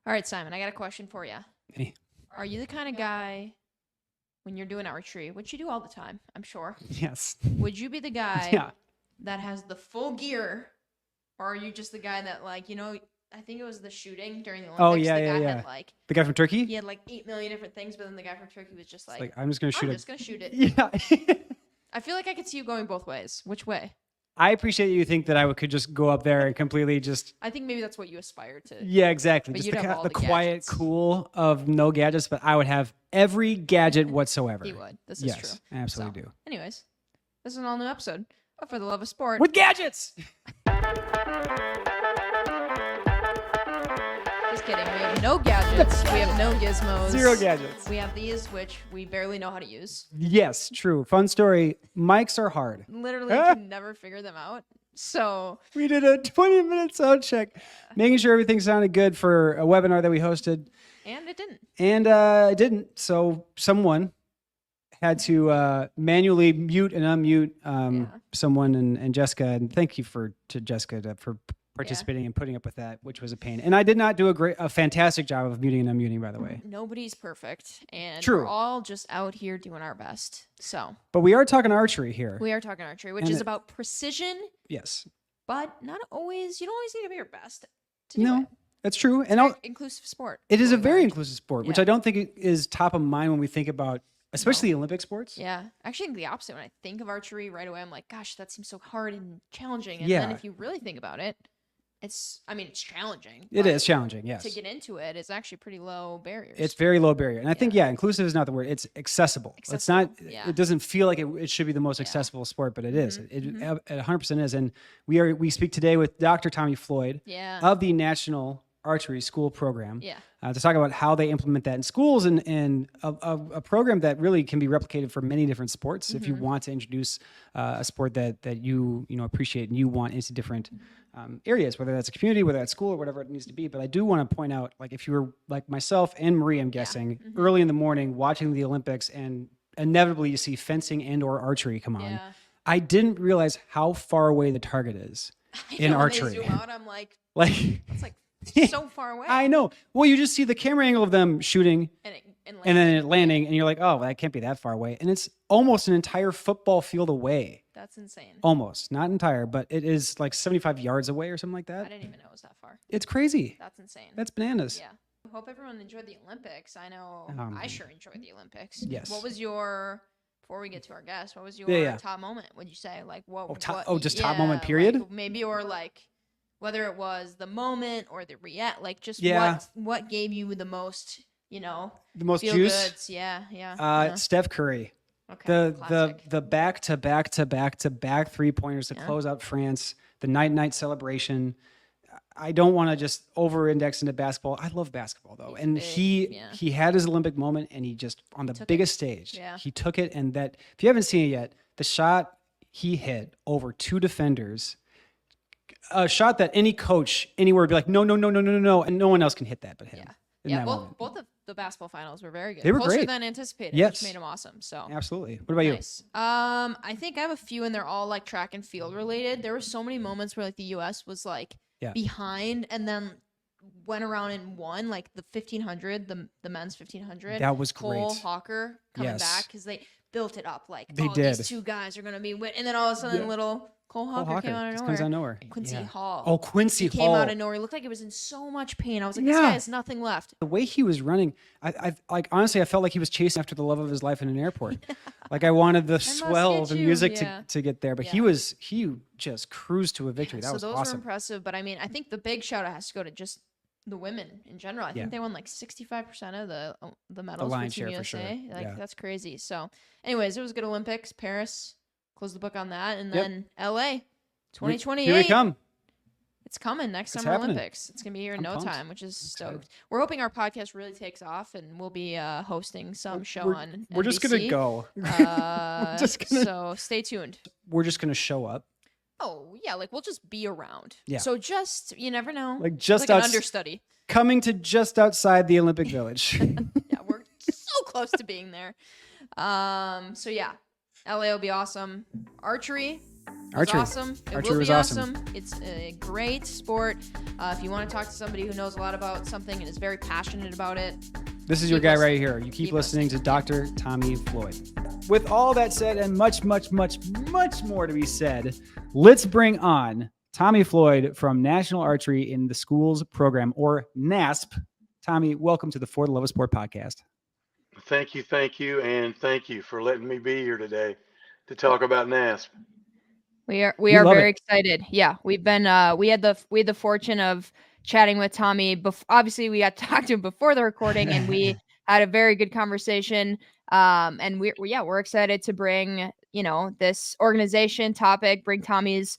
All right, Simon, I got a question for you. Hey. Are you the kind of guy, when you're doing archery, which you do all the time, I'm sure. Yes. Would you be the guy Yeah. that has the full gear, or are you just the guy that, like, you know, I think it was the shooting during the Olympics. Oh, yeah, the yeah, guy yeah. had, like, The guy from Turkey? he had like 8 million different things, but then the guy from Turkey was just like I'm just going to shoot I'm it. just going to shoot it. Yeah. I feel like I could see you going both ways. Which way? I appreciate you think that I could just go up there and completely just... I think maybe that's what you aspire to. Yeah, exactly. But Just you'd have all the the quiet, gadgets. cool of no gadgets, but I would have every gadget whatsoever. He would. This is true. I absolutely do. Anyways, this is an all new episode of For the Love of Sport. With gadgets! Just kidding. We have no gadgets. We have no gizmos. Zero gadgets. We have these, which we barely know how to use. Yes, true. Fun story. Mics are hard. Literally can never figure them out. So we did a 20-minute sound check, making sure everything sounded good for a webinar that we hosted. And it didn't. And it didn't. So someone had to manually mute and unmute someone and Jessica. And thank you to Jessica for participating and putting up with that, which was a pain. And I did not do a fantastic job of muting and unmuting, by the way. Nobody's perfect. And True. we're all just out here doing our best. So. But we are talking archery here. We are talking archery, which is about precision. Yes. But not always. You don't always need to be your best to do it. That's true. It's an inclusive sport. It is a very inclusive sport, which I don't think is top of mind when we think about, especially Olympic sports. Yeah. Actually, the opposite. When I think of archery right away, I'm like, gosh, that seems so hard and challenging. And then if you really think about it, it's challenging. It is challenging, yes. To get into it, it's actually pretty low barriers. It's very low barrier. And I think, inclusive is not the word. It's accessible. It's not, it doesn't feel like it should be the most accessible sport, but it is. It 100% is. And we speak today with Dr. Tommy Floyd of the National Archery School Program to talk about how they implement that in schools and a program that really can be replicated for many different sports if you want to introduce a sport that you appreciate and you want into different areas, whether that's a community, whether that's school, or whatever it needs to be. But I do want to point out, like, if you were like myself and Marie, I'm guessing, early in the morning watching the Olympics and inevitably you see fencing and or archery come on, I didn't realize how far away the target is in archery. When they zoom out, I'm like, it's like so far away. I know. Well, you just see the camera angle of them shooting and then it landing, and you're like, oh, that can't be that far away. And it's almost an entire football field away. That's insane. Almost. Not entire, but it is like 75 yards away or something like that. I didn't even know it was that far. It's crazy. That's insane. That's bananas. Yeah. I hope everyone enjoyed the Olympics. I know I sure enjoyed the Olympics. Yes. What was before we get to our guest, what was your top moment, would you say? Like, top moment, period? Like, maybe, or like, whether it was the moment or the like just what gave you the most, the most feel juice? Goods. Yeah. Steph Curry. Okay. The back to back 3-pointers to close out France, the night celebration. I don't want to just over-index into basketball. I love basketball though, and he had his Olympic moment, and he just on the biggest stage, he took it. And that, if you haven't seen it yet, the shot he hit over 2 defenders. A shot that any coach anywhere would be like, no, and no one else can hit that but him. Yeah, both of the basketball finals were very good. They were closer great than anticipated, which made them awesome. So absolutely. What about you? I think I have a few, and they're all like track and field related. There were so many moments where like the U.S. was like behind, and then went around and won, like the 1500, the men's 1500. That was great. Cole Hawker coming back because they built it up like they did. These 2 guys are gonna be and then all of a sudden little Cole Hawker came out of nowhere. Comes out of nowhere. Quincy Hall. Oh, Quincy Hall. He came out of nowhere. He looked like he was in so much pain. I was like, this guy has nothing left. The way he was running, I like, honestly, I felt like he was chasing after the love of his life in an airport. Like I wanted the swell of the music to get there, but he just cruised to a victory. That was awesome. So those were impressive. But I mean, I think the big shout out has to go to just the women in general. I think they won like 65% of the medals for Team USA. For sure. That's crazy. So anyways, it was good. Olympics, Paris, close the book on that. And then LA, 2028. Here we come. It's coming next Summer Olympics. It's going to be here in no time, which is stoked. We're hoping our podcast really takes off, and we'll be hosting some show on We're just going to go. So stay tuned. We're just going to show up. Oh, yeah. Like, we'll just be around. Yeah. So you never know. Like, just an understudy. Coming to just outside the Olympic Village. Yeah, we're so close to being there. So, yeah. LA will be awesome. Archery. was awesome. It will be awesome. It's a great sport. If you want to talk to somebody who knows a lot about something and is very passionate about it, this is your guy right here. You keep listening to Dr. Tommy Floyd. With all that said and much, much, much, much more to be said, let's bring on Tommy Floyd from National Archery in the Schools Program, or NASP. Tommy, welcome to the For the Love of Sport podcast. Thank you, and thank you for letting me be here today to talk about NASP. We are very excited. Yeah, we've been we had the fortune of chatting with Tommy. Obviously, we got to talk to him before the recording, and we had a very good conversation. And we're excited to bring this organization topic, bring Tommy's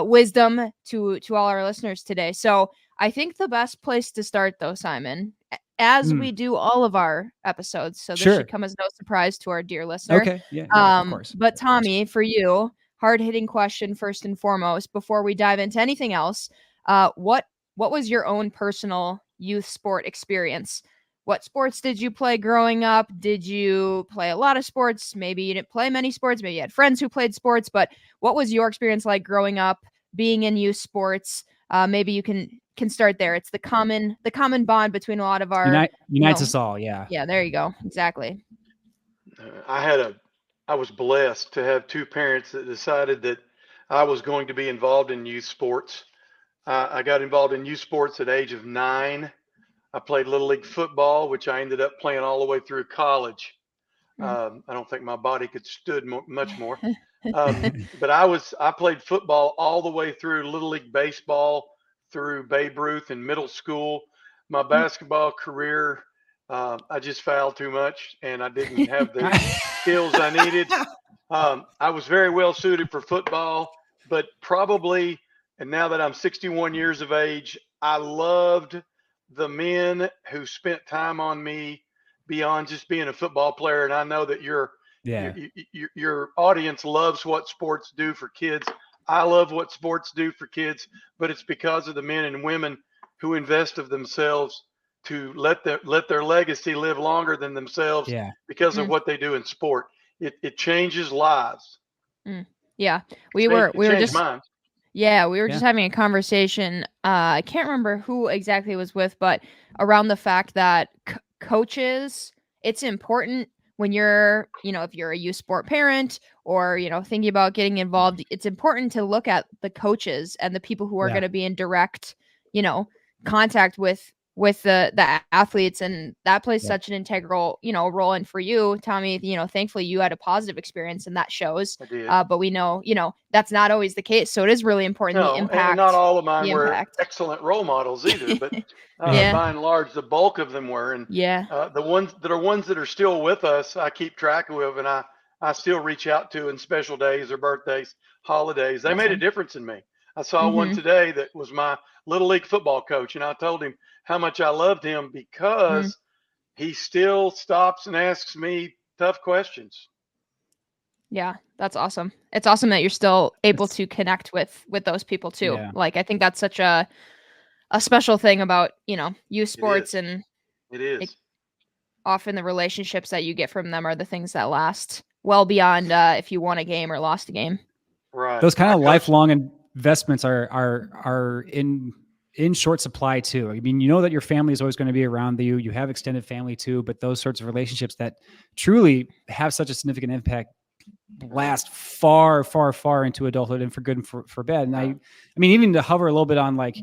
wisdom to all our listeners today. So I think the best place to start, though, Simon, as we do all of our episodes, so this should come as no surprise to our dear listener. Okay, yeah, of course. But Tommy, for you, hard-hitting question first and foremost, before we dive into anything else, what was your own personal youth sport experience? What sports did you play growing up? Did you play a lot of sports? Maybe you didn't play many sports. Maybe you had friends who played sports. But what was your experience like growing up, being in youth sports? Maybe you can start there. It's the common bond between a lot of our unites us all. Yeah. Yeah. There you go. Exactly. I was blessed to have two parents that decided that I was going to be involved in youth sports. I got involved in youth sports at the age of 9. I played Little League football, which I ended up playing all the way through college. I don't think my body could stood much more. But I played football all the way through Little League baseball, through Babe Ruth in middle school. My basketball career, I just fouled too much, and I didn't have the skills I needed. I was very well suited for football, but probably, and now that I'm 61 years of age, I loved the men who spent time on me beyond just being a football player. And I know that your audience loves what sports do for kids. I love what sports do for kids, but it's because of the men and women who invest of themselves to let their legacy live longer than themselves because of what they do in sport. It changes lives. Yeah. We were just having a conversation. I can't remember who exactly it was with, but around the fact that coaches, it's important when you're, if you're a youth sport parent or, thinking about getting involved, it's important to look at the coaches and the people who are going to be in direct, contact with the athletes, and that plays such an integral, role. And for you, Tommy, thankfully you had a positive experience, and that shows. I did. But we know, that's not always the case. So it is really important. The impact. And not all of mine were excellent role models either, but by and large, the bulk of them were. And the ones that are still with us, I keep track of, and I still reach out to in special days or birthdays, holidays. They made a difference in me. I saw one today that was my Little League football coach, and I told him how much I loved him because he still stops and asks me tough questions. Yeah, that's awesome. It's awesome that you're still able to connect with those people too. Yeah. Like, I think that's such a special thing about, youth sports, and it is. Often the relationships that you get from them are the things that last well beyond if you won a game or lost a game. Right. Those kind of lifelong investments are in short supply too. I mean, that your family is always going to be around you. You have extended family too, but those sorts of relationships that truly have such a significant impact last far, far, far into adulthood, and for good and for bad. And I mean, even to hover a little bit on like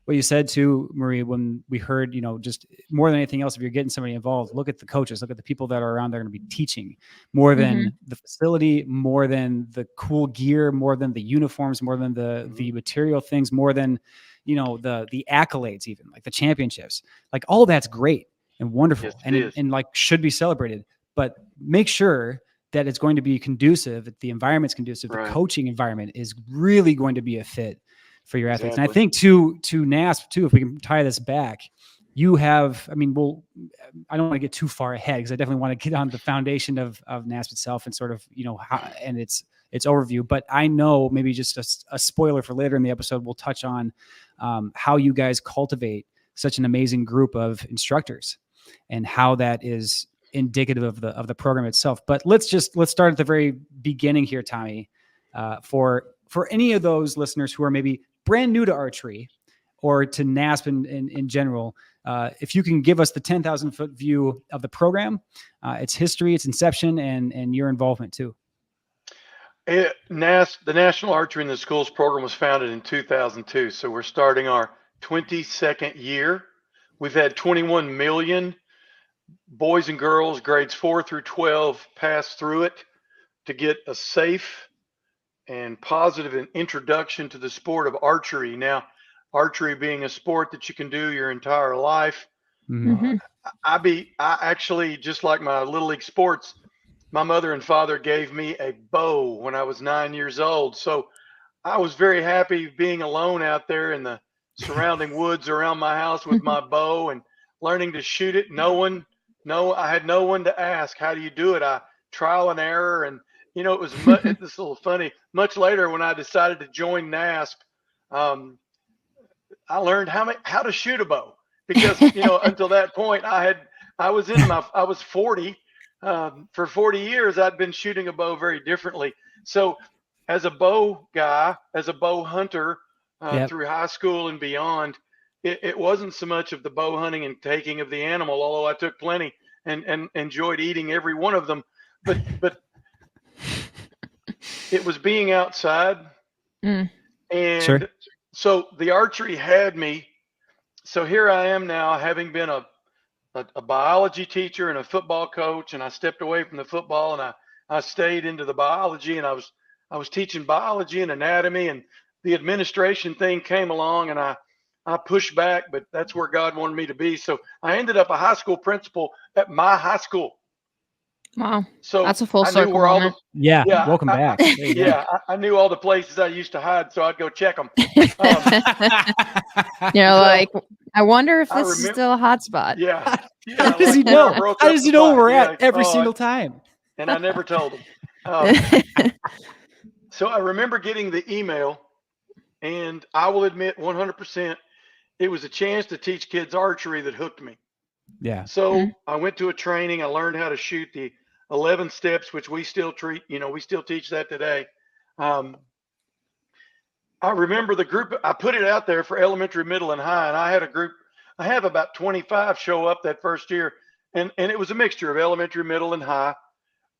what you said too, Marie, when we heard, just more than anything else, if you're getting somebody involved, look at the coaches, look at the people that are around. They're going to be teaching more than the facility, more than the cool gear, more than the uniforms, more than the material things, more than, the accolades, even like the championships, like all that's great and wonderful and like should be celebrated, but make sure that it's going to be conducive, that the environment's conducive, the coaching environment is really going to be a fit for your athletes. And I think to NASP too, if we can tie this back, you have, I mean, I don't want to get too far ahead because I definitely want to get on the foundation of NASP itself and sort of, how, and its overview. But I know maybe just a spoiler for later in the episode, we'll touch on how you guys cultivate such an amazing group of instructors and how that is indicative of the program itself. But let's start at the very beginning here, Tommy, for for any of those listeners who are maybe brand new to archery or to NASP in general, if you can give us the 10,000 foot view of the program, its history, its inception, and your involvement too. The National Archery in the Schools program was founded in 2002. So we're starting our 22nd year. We've had 21 million boys and girls, grades 4 through 12, pass through it to get a safe and positive introduction to the sport of archery. Now, archery being a sport that you can do your entire life. Mm-hmm. I actually, just like my Little League sports, my mother and father gave me a bow when I was 9 years old. So I was very happy being alone out there in the surrounding woods around my house with my bow and learning to shoot it. I had no one to ask, how do you do it? I trial and error. And, you know, it was it's a little funny. Much later, when I decided to join NASP, I learned how to shoot a bow, because, you know, until that point I was 40. For 40 years, I'd been shooting a bow very differently. So as a bow guy, as a bow hunter, through high school and beyond, it wasn't so much of the bow hunting and taking of the animal, although I took plenty and enjoyed eating every one of them. But it was being outside. And sure. So the archery had me. So here I am now, having been a biology teacher and a football coach, and I stepped away from the football and I stayed into the biology, and I was teaching biology and anatomy, and the administration thing came along, and I pushed back, but that's where God wanted me to be. So I ended up a high school principal at my high school. Wow. So that's a full circle moment. Welcome back. I knew all the places I used to hide, so I'd go check them. Like, I wonder if this is still a hot spot. Yeah. How does he know? How does he know where we're at every single time? And I never told him. So I remember getting the email, and I will admit 100%, it was a chance to teach kids archery that hooked me. Yeah. So I went to a training. I learned how to shoot the 11 steps, which we still teach that today. I remember the group, I put it out there for elementary, middle, and high, and I had a group. I have about 25 show up that first year, and it was a mixture of elementary, middle, and high.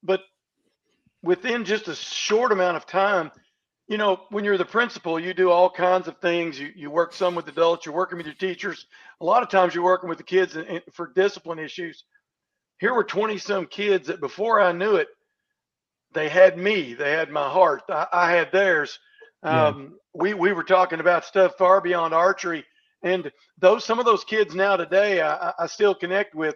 But within just a short amount of time, you know, when you're the principal, you do all kinds of things. You work some with adults, you're working with your teachers. A lot of times you're working with the kids for discipline issues. Here were 20 some kids that before I knew it, they had me, they had my heart. I had theirs. We were talking about stuff far beyond archery. And some of those kids now today, I still connect with.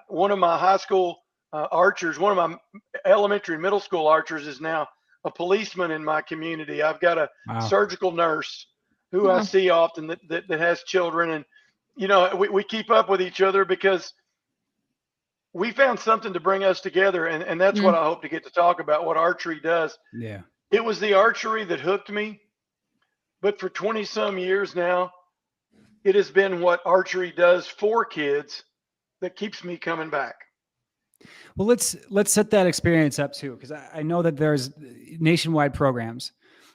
One of my high school archers, one of my elementary and middle school archers is now a policeman in my community. I've got a surgical nurse who I see often that has children. And, you know, we keep up with each other because we found something to bring us together. And that's what I hope to get to talk about, what archery does. Yeah. It was the archery that hooked me. But for 20 some years now, it has been what archery does for kids that keeps me coming back. Well, let's set that experience up too, because I know that there's nationwide programs.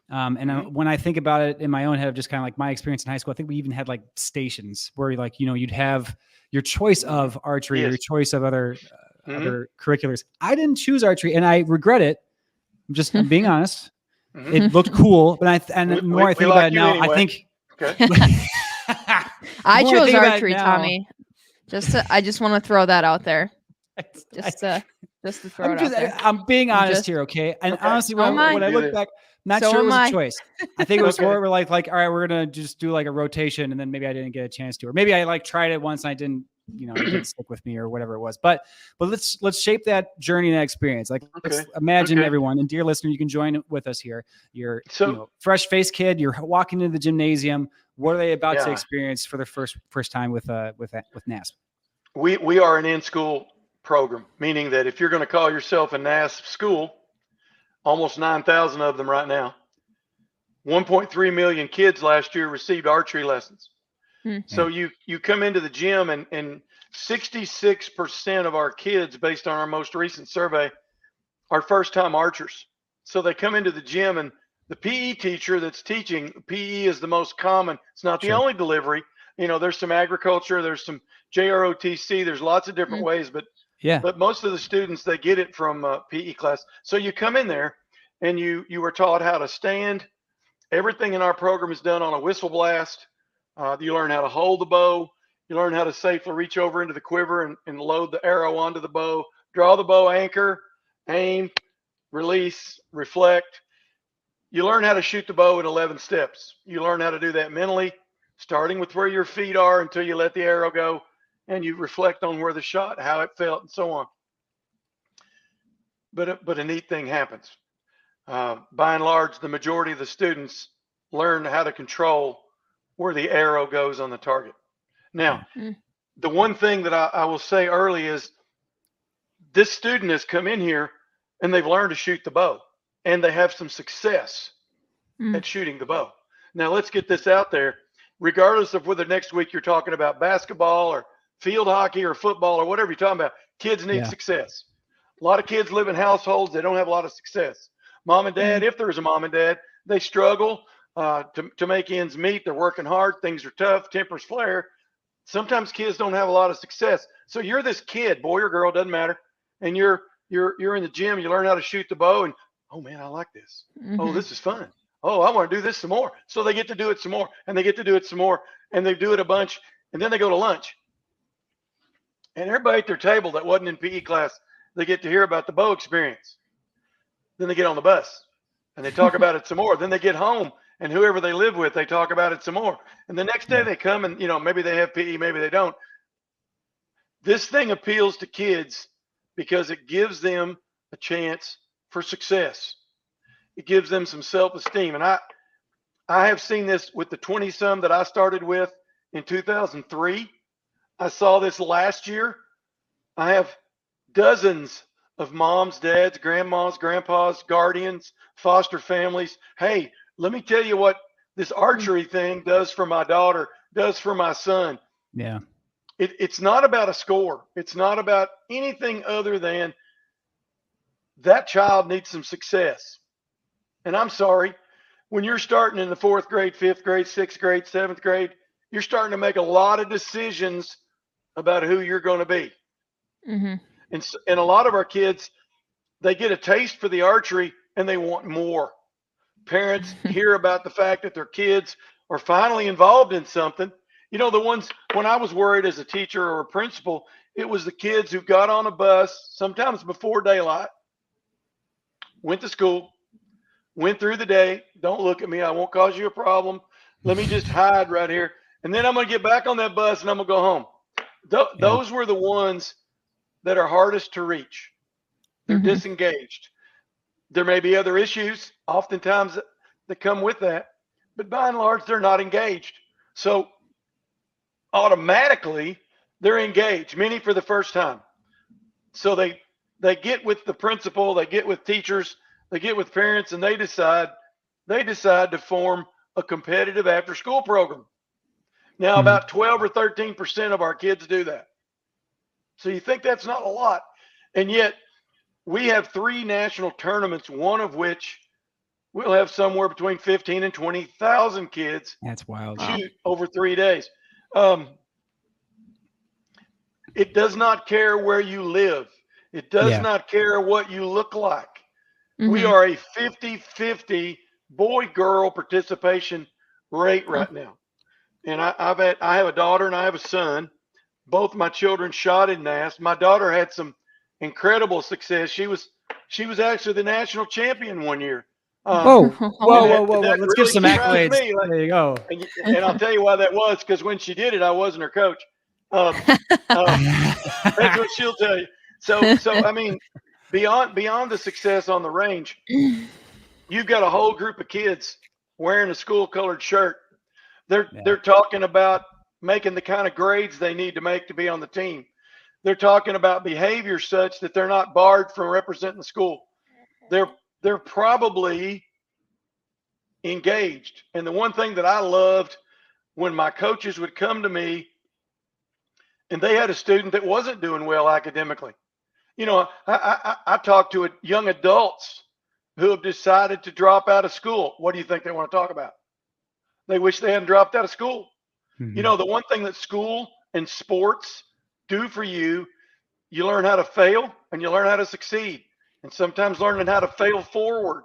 When I think about it in my own head of just kind of like my experience in high school, I think we even had like stations where like, you know, you'd have your choice of archery, or your choice of other curriculars. I didn't choose archery, and I regret it. I'm being honest. It looked cool, but the more I think about it now, anyway. I think I chose archery, Tommy. I just want to throw that out there. Just to throw it out there. I'm being honest here, okay? And honestly, when I look back, not sure it was a choice. I think it was more like, all right, we're gonna just do like a rotation, and then maybe I didn't get a chance to, or maybe I like tried it once and I didn't, you know, it didn't stick with me or whatever it was. But let's shape that journey and that experience. Like let's imagine everyone, and dear listener, you can join with us here. You're fresh faced kid. You're walking into the gymnasium. What are they about to experience for the first time with NASP? We are an in-school program, meaning that if you're going to call yourself a NASP school, almost 9,000 of them right now, 1.3 million kids last year received archery lessons. So you come into the gym, and 66% of our kids, based on our most recent survey, are first-time archers. So they come into the gym, and the PE teacher that's teaching, PE is the most common. It's not the only delivery. There's some agriculture, there's some JROTC, there's lots of different ways, but most of the students, they get it from PE class. So you come in there and you were taught how to stand. Everything in our program is done on a whistle blast. You learn how to hold the bow. You learn how to safely reach over into the quiver and load the arrow onto the bow, draw the bow anchor, aim, release, reflect. You learn how to shoot the bow in 11 steps. You learn how to do that mentally, starting with where your feet are until you let the arrow go, and you reflect on where the shot, how it felt, and so on. But a neat thing happens. By and large, the majority of the students learn how to control where the arrow goes on the target. Now, the one thing that I will say early is this student has come in here and they've learned to shoot the bow, and they have some success at shooting the bow. Now, let's get this out there. Regardless of whether next week you're talking about basketball or field hockey or football or whatever you're talking about, kids need success. A lot of kids live in households that don't have a lot of success. Mom and dad, if there's a mom and dad, they struggle to make ends meet. They're working hard. Things are tough. Tempers flare. Sometimes kids don't have a lot of success. So you're this kid, boy or girl, doesn't matter. And you're in the gym. You learn how to shoot the bow, and oh man, I like this. Oh, this is fun. Oh, I want to do this some more. So they get to do it some more, and they get to do it some more, and they do it a bunch, and then they go to lunch. And everybody at their table that wasn't in PE class, they get to hear about the bow experience. Then they get on the bus and they talk about it some more. Then they get home, and whoever they live with, they talk about it some more. And the next day they come and, maybe they have PE, maybe they don't. This thing appeals to kids because it gives them a chance for success. It gives them some self-esteem. And I have seen this with the 20-some that I started with in 2003. I saw this last year. I have dozens of moms, dads, grandmas, grandpas, guardians, foster families. Hey, let me tell you what this archery thing does for my daughter, does for my son. Yeah. It's not about a score. It's not about anything other than that child needs some success. And I'm sorry, when you're starting in the 4th grade, 5th grade, 6th grade, 7th grade, you're starting to make a lot of decisions about who you're going to be. And a lot of our kids, they get a taste for the archery and they want more. Parents hear about the fact that their kids are finally involved in something. The ones, when I was worried as a teacher or a principal, it was the kids who got on a bus, sometimes before daylight, went to school, went through the day. Don't look at me. I won't cause you a problem. Let me just hide right here. And then I'm going to get back on that bus and I'm going to go home. Those were the ones that are hardest to reach. They're disengaged. There may be other issues oftentimes that come with that, but by and large, they're not engaged. So automatically they're engaged, many for the first time. So they get with the principal, they get with teachers, they get with parents, and they decide to form a competitive after school program. Now about 12 or 13% of our kids do that. So you think that's not a lot. And yet we have 3 national tournaments, one of which we'll have somewhere between 15 and 20,000 kids. That's wild. Shoot over 3 days. It does not care where you live. It does not care what you look like. We are a 50-50 boy-girl participation rate right now. And I have a daughter and I have a son. Both my children shot in NASP. My daughter had some incredible success. She was actually the national champion one year. Whoa. Let's really give some accolades. There you go. And I'll tell you why that was, because when she did it, I wasn't her coach. That's what she'll tell you. So I mean, beyond the success on the range, you've got a whole group of kids wearing a school-colored shirt. They're talking about making the kind of grades they need to make to be on the team. They're talking about behavior such that they're not barred from representing the school. They're probably engaged. And the one thing that I loved when my coaches would come to me and they had a student that wasn't doing well academically. I talked to young adults who have decided to drop out of school. What do you think they want to talk about? They wish they hadn't dropped out of school. Mm-hmm. You know, the one thing that school and sports do for you, you learn how to fail and you learn how to succeed. And sometimes learning how to fail forward.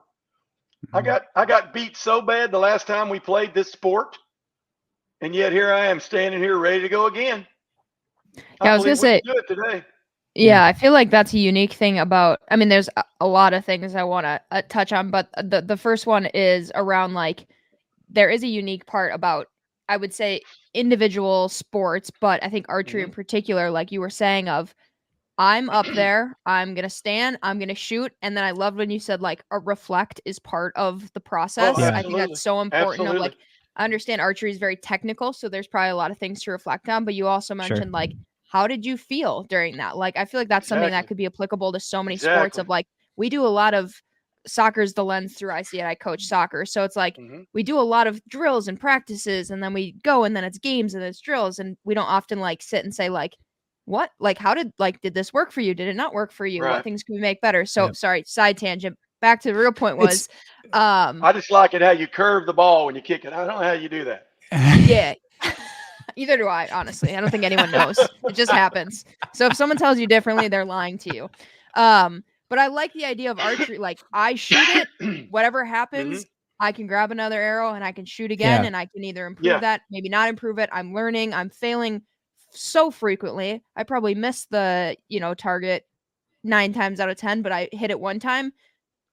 Mm-hmm. I got beat so bad the last time we played this sport, and yet here I am standing here ready to go again. Yeah, I was gonna say, do it today. Yeah, I feel like that's a unique thing about, I mean, there's a lot of things I want to touch on, but the first one is around, like, there is a unique part about, I would say, individual sports, but I think archery in particular, like you were saying, of I'm up there, I'm going to stand, I'm going to shoot. And then I loved when you said, like, a reflect is part of the process. Oh, I think that's so important. Absolutely. Of, like, I understand archery is very technical, so there's probably a lot of things to reflect on, but you also mentioned, like, how did you feel during that? Like, I feel like that's something that could be applicable to so many sports. Of, like, we do a lot of soccer's the lens through I see it. I coach soccer. So it's like we do a lot of drills and practices, and then we go, and then it's games and it's drills. And we don't often, like, sit and say, like, what, like, how did, like, did this work for you? Did it not work for you? What things can we make better? So sorry, side tangent. Back to the real point was, I just like it how you curve the ball when you kick it. I don't know how you do that. Yeah. Either do I, honestly. I don't think anyone knows. It just happens. So if someone tells you differently, they're lying to you. But I like the idea of archery. Like, I shoot it, whatever happens, I can grab another arrow and I can shoot again, and I can either improve that, maybe not improve it. I'm learning. I'm failing so frequently. I probably missed the, target 9 times out of 10, but I hit it one time.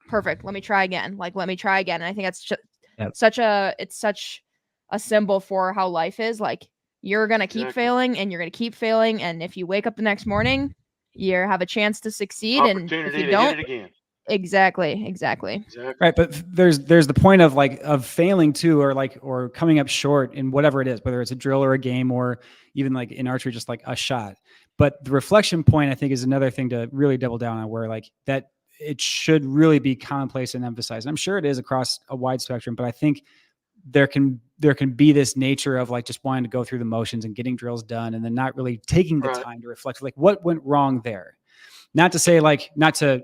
Perfect. Let me try again. Like, let me try again. And I think that's such a symbol for how life is. Like, you're going to keep failing, and you're going to keep failing. And if you wake up the next morning, you have a chance to succeed. And if you don't, hit it again. Exactly. Right. But there's the point of, like, of failing too, or coming up short in whatever it is, whether it's a drill or a game, or even, like, in archery, just like a shot. But the reflection point, I think, is another thing to really double down on, where, like, that it should really be commonplace and emphasized. And I'm sure it is across a wide spectrum, but I think there can be this nature of, like, just wanting to go through the motions and getting drills done, and then not really taking the time to reflect, like, what went wrong there. Not to say, like, not to,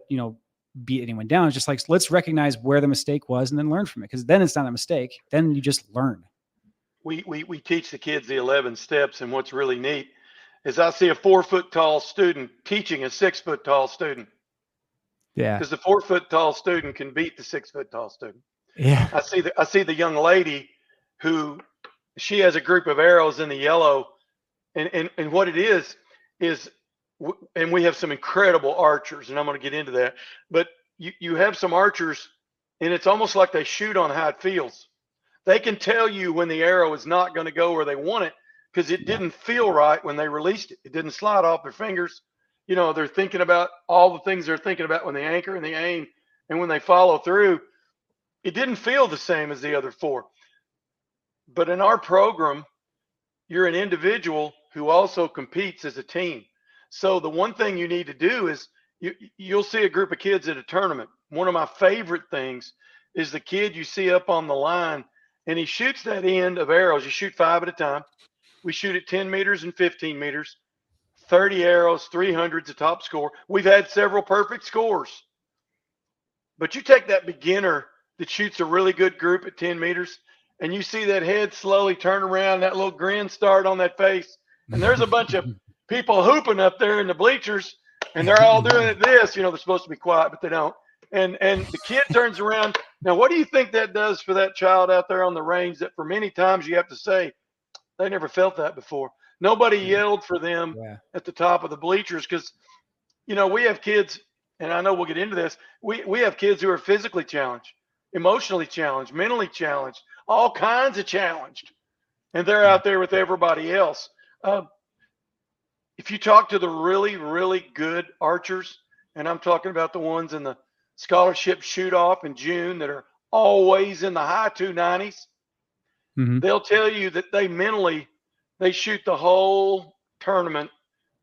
beat anyone down. It's just like, let's recognize where the mistake was and then learn from it. Because then it's not a mistake. Then you just learn. We teach the kids the 11 steps. And what's really neat is I see a 4-foot tall student teaching a 6-foot tall student. Yeah. Because the 4-foot tall student can beat the 6-foot tall student. Yeah. I see the young lady who, she has a group of arrows in the yellow, and what it is, and we have some incredible archers, and I'm going to get into that, but you have some archers, and it's almost like they shoot on how it feels. They can tell you when the arrow is not going to go where they want it, because it didn't feel right when they released it. It didn't slide off their fingers. They're thinking about all the things they're thinking about when they anchor and they aim, and when they follow through, it didn't feel the same as the other 4. But in our program, you're an individual who also competes as a team. So the one thing you need to do is you'll see a group of kids at a tournament. One of my favorite things is the kid you see up on the line, and he shoots that end of arrows. You shoot 5 at a time. We shoot at 10 meters and 15 meters, 30 arrows, 300's the top score. We've had several perfect scores. But you take that beginner that shoots a really good group at 10 meters, and you see that head slowly turn around, that little grin start on that face, and there's a bunch of people hooping up there in the bleachers, and they're all doing it this. They're supposed to be quiet, but they don't. And the kid turns around. Now, what do you think that does for that child out there on the range, that for many times you have to say, they never felt that before? Nobody yelled for them at the top of the bleachers, because, we have kids, and I know we'll get into this, we have kids who are physically challenged, emotionally challenged, mentally challenged, all kinds of challenged, and they're out there with everybody else. If you talk to the really, really good archers, and I'm talking about the ones in the scholarship shoot off in June that are always in the high 290s, they'll tell you that they shoot the whole tournament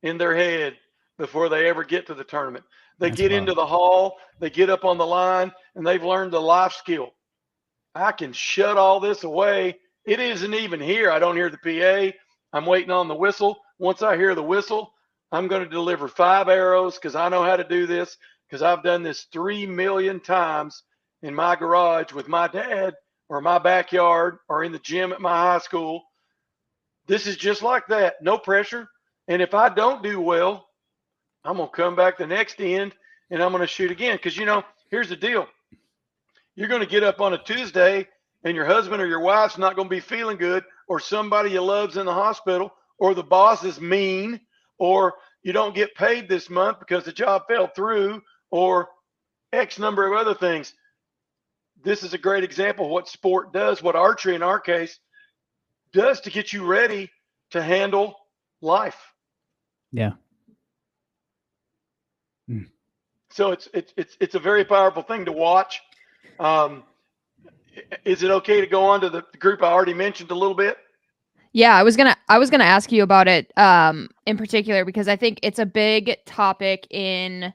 in their head before they ever get to the tournament. They get into the hall, they get up on the line, and they've learned the life skill. I can shut all this away. It isn't even here. I don't hear the PA. I'm waiting on the whistle. Once I hear the whistle, I'm going to deliver 5 arrows, because I know how to do this, because I've done this 3 million times, in my garage with my dad or my backyard or in the gym at my high school. This is just like that. No pressure. And if I don't do well, I'm going to come back the next end and I'm going to shoot again. Because, here's the deal. You're going to get up on a Tuesday and your husband or your wife's not going to be feeling good, or somebody you love's in the hospital, or the boss is mean, or you don't get paid this month because the job fell through, or X number of other things. This is a great example of what sport does, what archery in our case does to get you ready to handle life. Yeah. So it's a very powerful thing to watch. Is it okay to go on to the group I already mentioned a little bit? Yeah, I was gonna ask you about it in particular, because I think it's a big topic in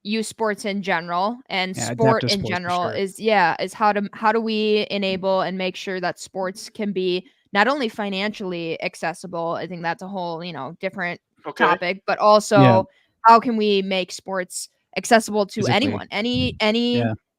youth sports in general, and sport in general is how do we enable and make sure that sports can be not only financially accessible. I think that's a whole different topic, but also how can we make sports accessible to anyone, any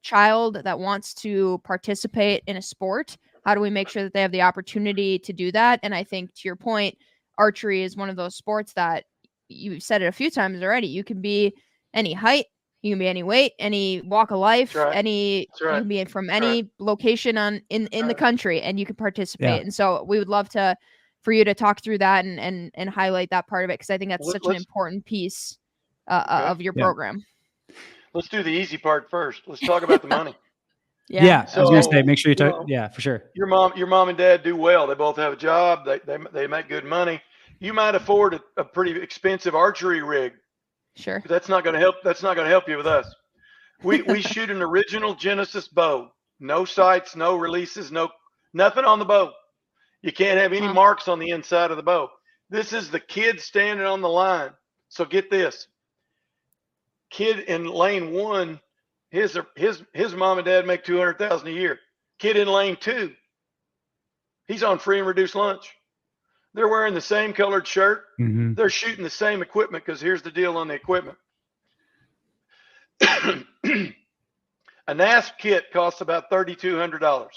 child that wants to participate in a sport. How do we make sure that they have the opportunity to do that? And I think, to your point, archery is one of those sports that you've said it a few times already. You can be any height, you can be any weight, any walk of life, you can be from any location in the country, and you can participate. And so we would love for you to talk through that and highlight that part of it, because I think that's such an important piece of your program. Let's do the easy part first. Let's talk about the money. So, I was going to say, make sure you talk. For sure. Your mom and dad do well. They both have a job. They make good money. You might afford a pretty expensive archery rig. Sure. That's not going to help. That's not going to help you with us. We shoot an original Genesis bow. No sights, no releases, nothing on the bow. You can't have any marks on the inside of the bow. This is the kid standing on the line. So get this. Kid in lane 1, his mom and dad make $200,000 a year. Kid in lane 2, he's on free and reduced lunch. They're wearing the same colored shirt. Mm-hmm. They're shooting the same equipment, because here's the deal on the equipment. A NASP kit costs about $3,200.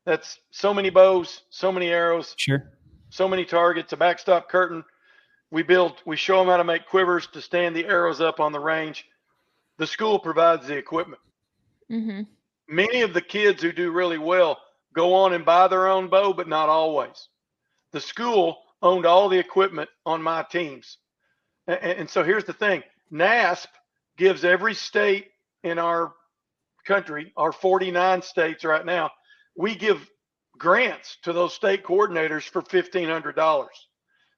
That's so many bows, so many arrows, so many targets, a backstop curtain. We show them how to make quivers to stand the arrows up on the range. The school provides the equipment. Mm-hmm. Many of the kids who do really well go on and buy their own bow, but not always. The school owned all the equipment on my teams. And so here's the thing. NASP gives every state in our country, our 49 states right now, we give grants to those state coordinators for $1,500.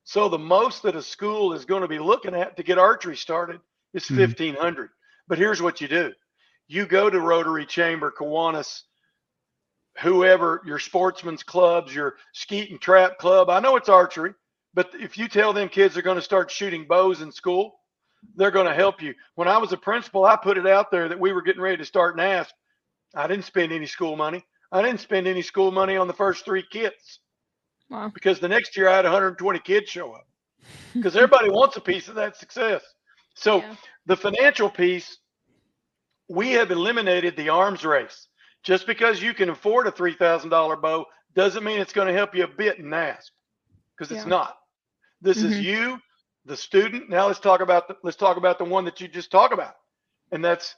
So the most that a school is going to be looking at to get archery started is $1,500. But here's what you do. You go to Rotary Chamber, Kiwanis, whoever, your sportsman's clubs, your skeet and trap club. I know it's archery, but if you tell them kids are going to start shooting bows in school, they're going to help you. When I was a principal, I put it out there that we were getting ready to start NASP. I didn't spend any school money. I didn't spend any school money on the first 3 kits. Wow. Because the next year I had 120 kids show up, because everybody wants a piece of that success. So the financial piece, we have eliminated the arms race. Just because you can afford a $3,000 bow doesn't mean it's going to help you a bit in NASP, because it's not. This is you, the student. Now let's talk about the one that you just talked about, and that's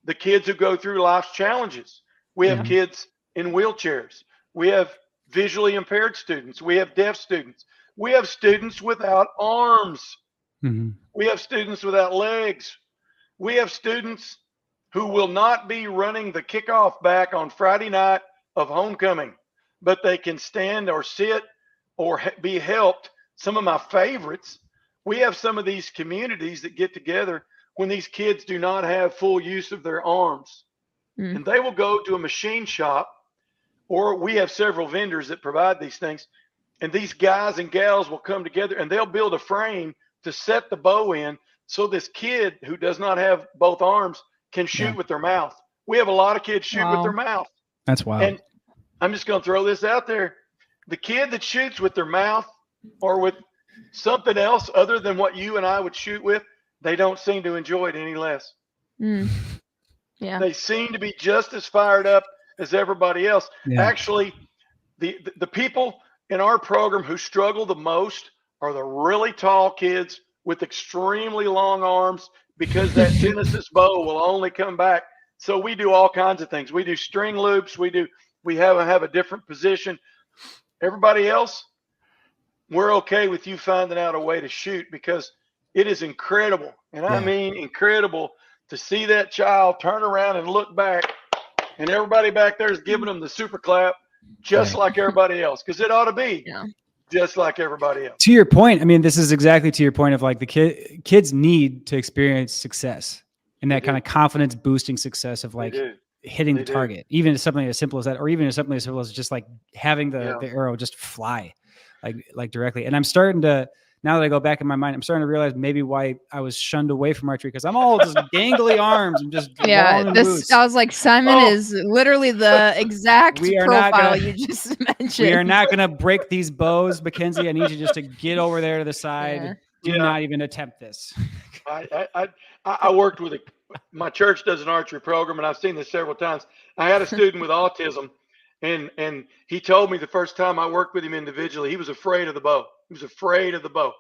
the kids who go through life's challenges. We have kids in wheelchairs. We have visually impaired students. We have deaf students. We have students without arms. Mm-hmm. We have students without legs. We have students who will not be running the kickoff back on Friday night of homecoming, but they can stand or sit or be helped. Some of my favorites, we have some of these communities that get together when these kids do not have full use of their arms. And they will go to a machine shop, or we have several vendors that provide these things. And these guys and gals will come together and they'll build a frame to set the bow in, so this kid who does not have both arms can shoot with their mouth. We have a lot of kids shoot with their mouth. That's wild. And I'm just going to throw this out there. The kid that shoots with their mouth or with something else other than what you and I would shoot with, they don't seem to enjoy it any less. They seem to be just as fired up as everybody else. Actually, the people in our program who struggle the most are the really tall kids with extremely long arms, because that Genesis bow will only come back. So we do all kinds of things. We do string loops. We have a different position. Everybody else, we're okay with you finding out a way to shoot, because it is incredible. And I mean incredible to see that child turn around and look back, and everybody back there is giving them the super clap, just like everybody else, because it ought to be just like everybody else. To your point, I mean, this is exactly to your point of like the kids need to experience success, and that kind of confidence boosting success of like hitting the target, even something as simple as that, or even something as simple as just like having the arrow just fly like directly. And I'm starting to, now that I go back in my mind, I'm starting to realize maybe why I was shunned away from archery, because I'm all just gangly arms and just long and loose. I was like, Simon is literally the exact profile you just mentioned. We are not going to break these bows, MacKenzie. I need you just to get over there to the side. Do not even attempt this. I worked with my church does an archery program, and I've seen this several times. I had a student with autism, and he told me the first time I worked with him individually, he was afraid of the bow. He was afraid of the bow.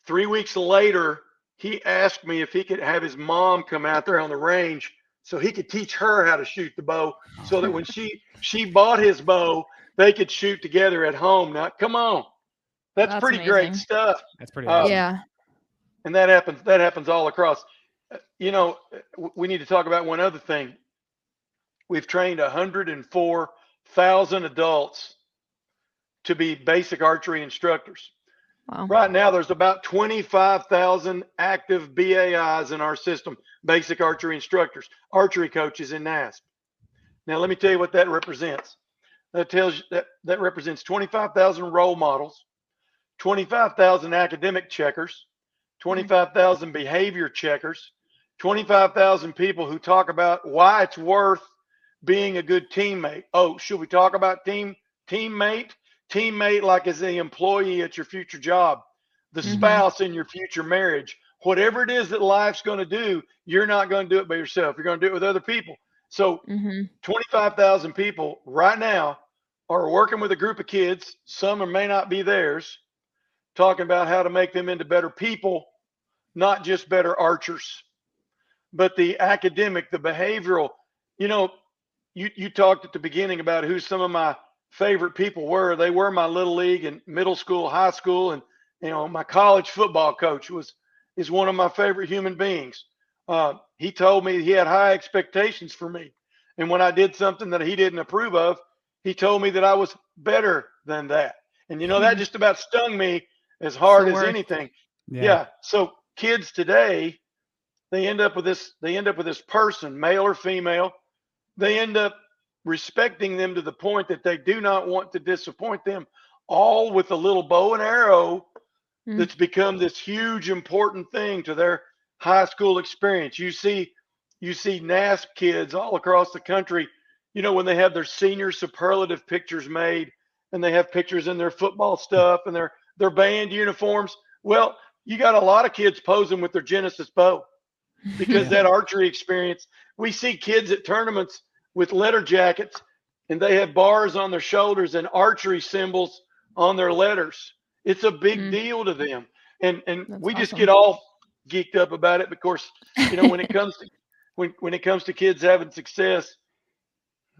3 weeks later, he asked me if he could have his mom come out there on the range so he could teach her how to shoot the bow, so that when she bought his bow, they could shoot together at home. Now, come on. That's pretty amazing. Great stuff. That's pretty awesome. And that happens all across. You know, we need to talk about one other thing. We've trained 104,000 adults to be basic archery instructors. Wow. Right now, there's about 25,000 active BAIs in our system, basic archery instructors, archery coaches in NASP. Now, let me tell you what that represents. That represents 25,000 role models, 25,000 academic checkers, 25,000 behavior checkers, 25,000 people who talk about why it's worth being a good teammate. Oh, should we talk about teammate? Teammate like as the employee at your future job, the spouse in your future marriage. Whatever it is that life's going to do, you're not going to do it by yourself. You're going to do it with other people. So 25,000 people right now are working with a group of kids, some may not be theirs, talking about how to make them into better people, not just better archers. But the academic, the behavioral, you know, you talked at the beginning about who some of my favorite people were. They were my little league and middle school, high school, and you know, my college football coach is one of my favorite human beings. He told me he had high expectations for me, and when I did something that he didn't approve of, he told me that I was better than that. And you know, that just about stung me as hard as anything. Yeah. So kids today, they end up with this person, male or female. They end up respecting them to the point that they do not want to disappoint them, all with a little bow and arrow that's become this huge important thing to their high school experience. You see NASP kids all across the country, you know, when they have their senior superlative pictures made, and they have pictures in their football stuff and their band uniforms. Well, you got a lot of kids posing with their Genesis bow, because that archery experience. We see kids at tournaments with letter jackets, and they have bars on their shoulders and archery symbols on their letters. It's a big deal to them. And we just get all geeked up about it. Of course, you know, when it comes to when it comes to kids having success,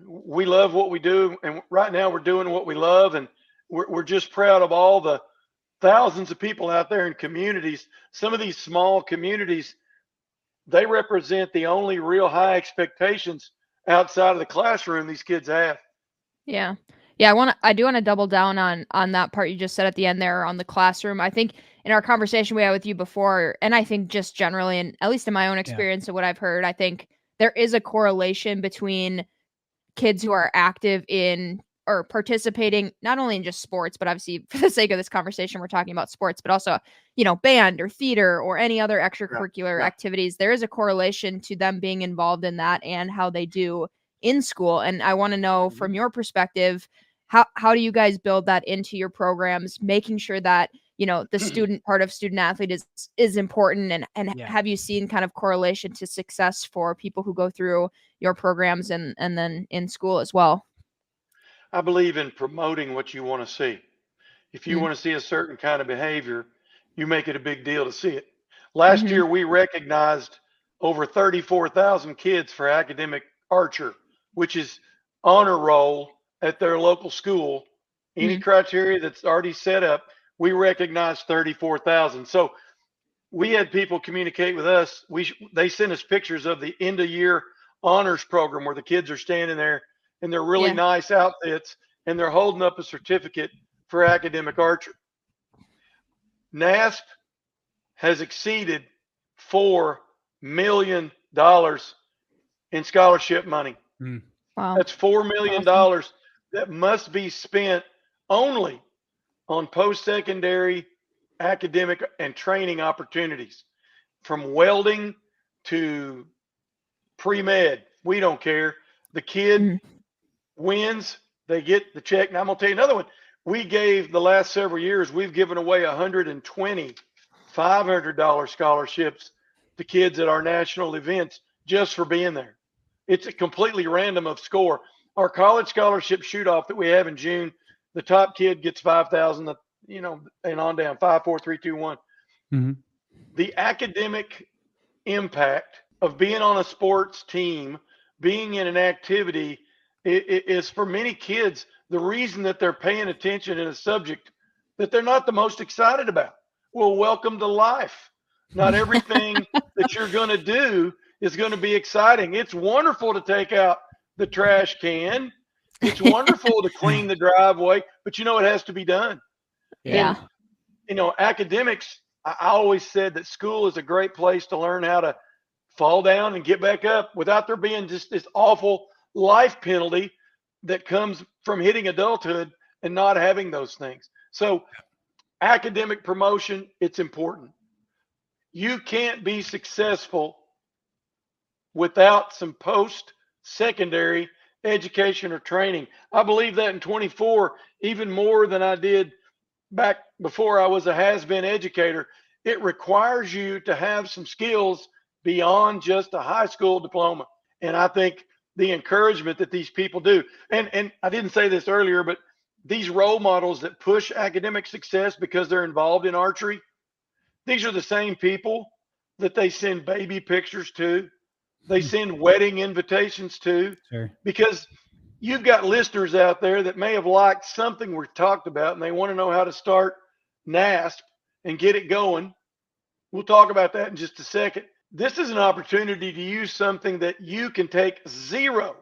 we love what we do. And right now we're doing what we love, and we're just proud of all the thousands of people out there in communities. Some of these small communities, they represent the only real high expectations outside of the classroom these kids have. Yeah. I do want to double down on that part you just said at the end there on the classroom. I think in our conversation we had with you before, and I think just generally, and at least in my own experience and what I've heard, I think there is a correlation between kids who are active in or participating not only in just sports, but obviously for the sake of this conversation, we're talking about sports, but also, you know, band or theater or any other extracurricular activities. There is a correlation to them being involved in that and how they do in school. And I want to know from your perspective, how do you guys build that into your programs, making sure that the student part of student athlete is important, and have you seen kind of correlation to success for people who go through your programs and then in school as well? I believe in promoting what you want to see. If you want to see a certain kind of behavior, you make it a big deal to see it. Last year, we recognized over 34,000 kids for academic archer, which is honor roll at their local school. Any criteria that's already set up, we recognized 34,000. So we had people communicate with us. They sent us pictures of the end of year honors program where the kids are standing there in their really nice outfits and they're holding up a certificate for academic archer. NASP has exceeded $4 million in scholarship money. Wow. That's $4 million that must be spent only on post-secondary academic and training opportunities, from welding to pre-med. We don't care. The kid wins, they get the check. Now I'm gonna tell you another one. We gave the last several years, we've given away 120 $500 scholarships to kids at our national events just for being there. It's a completely random of score. Our college scholarship shoot off that we have in June, the top kid gets 5,000, and on down, 5, 4, 3, 2, 1. The academic impact of being on a sports team, being in an activity, is for many kids the reason that they're paying attention in a subject that they're not the most excited about. Well, welcome to life. Not everything that you're going to do is going to be exciting. It's wonderful to take out the trash can. It's wonderful to clean the driveway, but it has to be done. Yeah. And, academics, I always said that school is a great place to learn how to fall down and get back up without there being just this awful life penalty that comes from hitting adulthood and not having those things. So academic promotion, it's important. You can't be successful without some post-secondary education or training. I believe that in 24, even more than I did back before I was a has-been educator. It requires you to have some skills beyond just a high school diploma. And I think the encouragement that these people do, and I didn't say this earlier, but these role models that push academic success because they're involved in archery, these are the same people that they send baby pictures to, they send wedding invitations to, because you've got listeners out there that may have liked something we talked about and they want to know how to start NASP and get it going. We'll talk about that in just a second. This is an opportunity to use something that you can take zero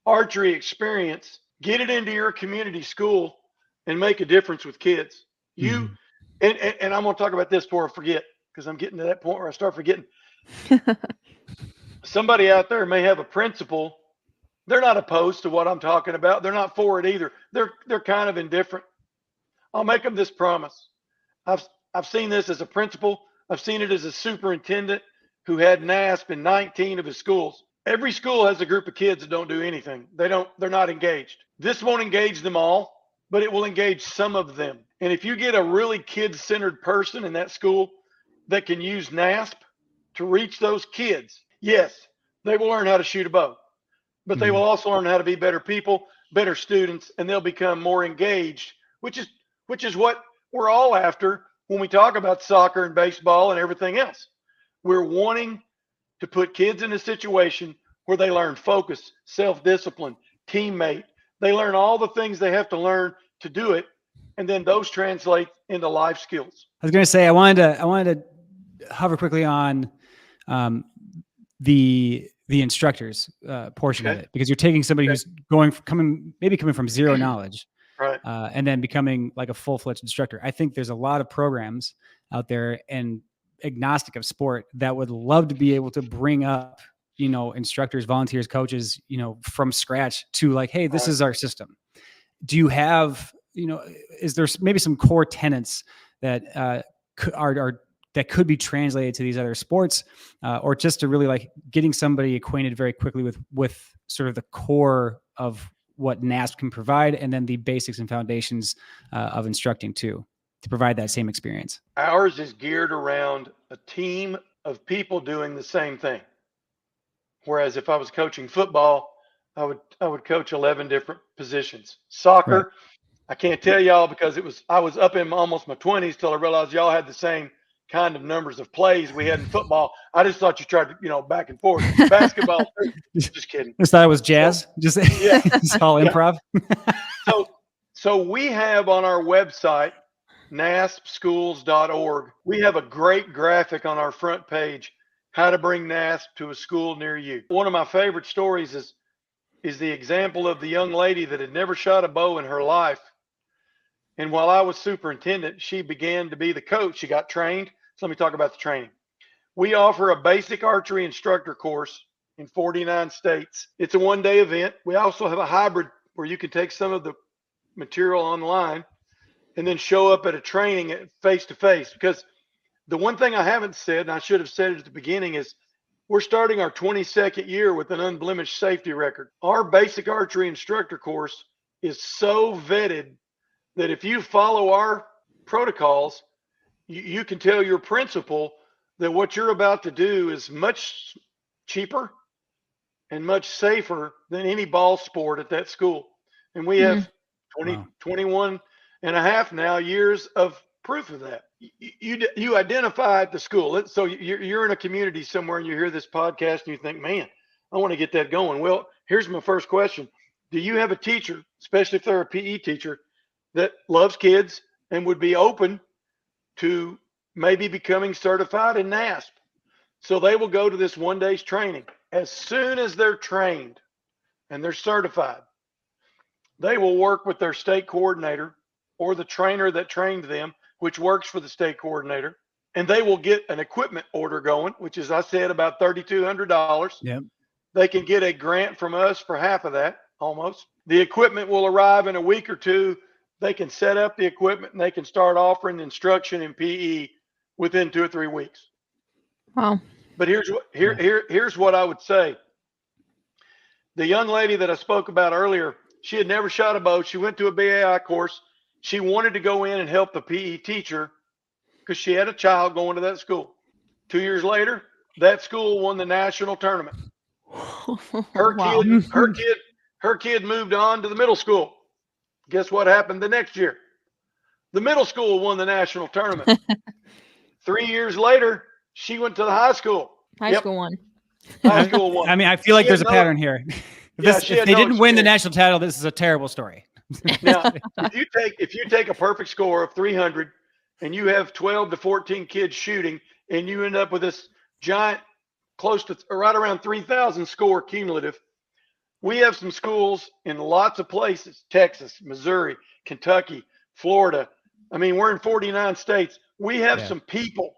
archery experience, get it into your community school, and make a difference with kids. And I'm going to talk about this before I forget, because I'm getting to that point where I start forgetting. Somebody out there may have a principal. They're not opposed to what I'm talking about. They're not for it either. They're kind of indifferent. I'll make them this promise. I've seen this as a principal. I've seen it as a superintendent who had NASP in 19 of his schools. Every school has a group of kids that don't do anything. They're not engaged. This won't engage them all, but it will engage some of them. And if you get a really kid-centered person in that school that can use NASP to reach those kids, yes, they will learn how to shoot a bow, but they will also learn how to be better people, better students, and they'll become more engaged, which is what we're all after when we talk about soccer and baseball and everything else. We're wanting to put kids in a situation where they learn focus, self-discipline, teammate. They learn all the things they have to learn to do it, and then those translate into life skills. I was going to say I wanted to hover quickly on the instructors portion of it, because you're taking somebody who's coming from zero knowledge, right, and then becoming like a full-fledged instructor. I think there's a lot of programs out there and agnostic of sport that would love to be able to bring up, instructors, volunteers, coaches, from scratch to like, hey, this is our system. Do you have, is there maybe some core tenets that that could be translated to these other sports, or just to really like getting somebody acquainted very quickly with sort of the core of what NASP can provide, and then the basics and foundations of instructing too? to provide that same experience. Ours is geared around a team of people doing the same thing. Whereas if I was coaching football, I would coach 11 different positions. Soccer, right. I can't tell y'all because I was up in almost my 20s till I realized y'all had the same kind of numbers of plays we had in football. I just thought you tried to, back and forth. Basketball, just kidding. Just thought it was jazz. It's all improv. So we have on our website, naspschools.org, we have a great graphic on our front page, how to bring NASP to a school near you. One of my favorite stories is the example of the young lady that had never shot a bow in her life. And while I was superintendent, she began to be the coach. She got trained. So let me talk about the training. We offer a basic archery instructor course in 49 states. It's a one-day event. We also have a hybrid where you can take some of the material online and then show up at a training face-to-face. Because the one thing I haven't said, and I should have said it at the beginning, is we're starting our 22nd year with an unblemished safety record. Our basic archery instructor course is so vetted that if you follow our protocols, you can tell your principal that what you're about to do is much cheaper and much safer than any ball sport at that school. And we have 21 and a half now years of proof of that. You identified the school. So you're in a community somewhere and you hear this podcast and you think, man, I want to get that going. Well, here's my first question. Do you have a teacher, especially if they're a PE teacher, that loves kids and would be open to maybe becoming certified in NASP? So they will go to this one day's training. As soon as they're trained and they're certified, they will work with their state coordinator or the trainer that trained them, which works for the state coordinator, and they will get an equipment order going, which is, I said, about $3,200. Yep. They can get a grant from us for half of that, almost. The equipment will arrive in a week or two. They can set up the equipment and they can start offering instruction in PE within 2 or 3 weeks. Wow. But here's what I would say. The young lady that I spoke about earlier, she had never shot a bow. She went to a BAI course. She wanted to go in and help the PE teacher because she had a child going to that school. 2 years later, that school won the national tournament. Her kid moved on to the middle school. Guess what happened the next year? The middle school won the national tournament. 3 years later, she went to the high school. High school won. High school won. I mean, I feel like there's a pattern here. If they didn't win the national title, this is a terrible story. Now, if you take a perfect score of 300 and you have 12 to 14 kids shooting and you end up with this giant, close to right around 3,000 score cumulative, we have some schools in lots of places, Texas, Missouri, Kentucky, Florida. I mean, we're in 49 states. We have some people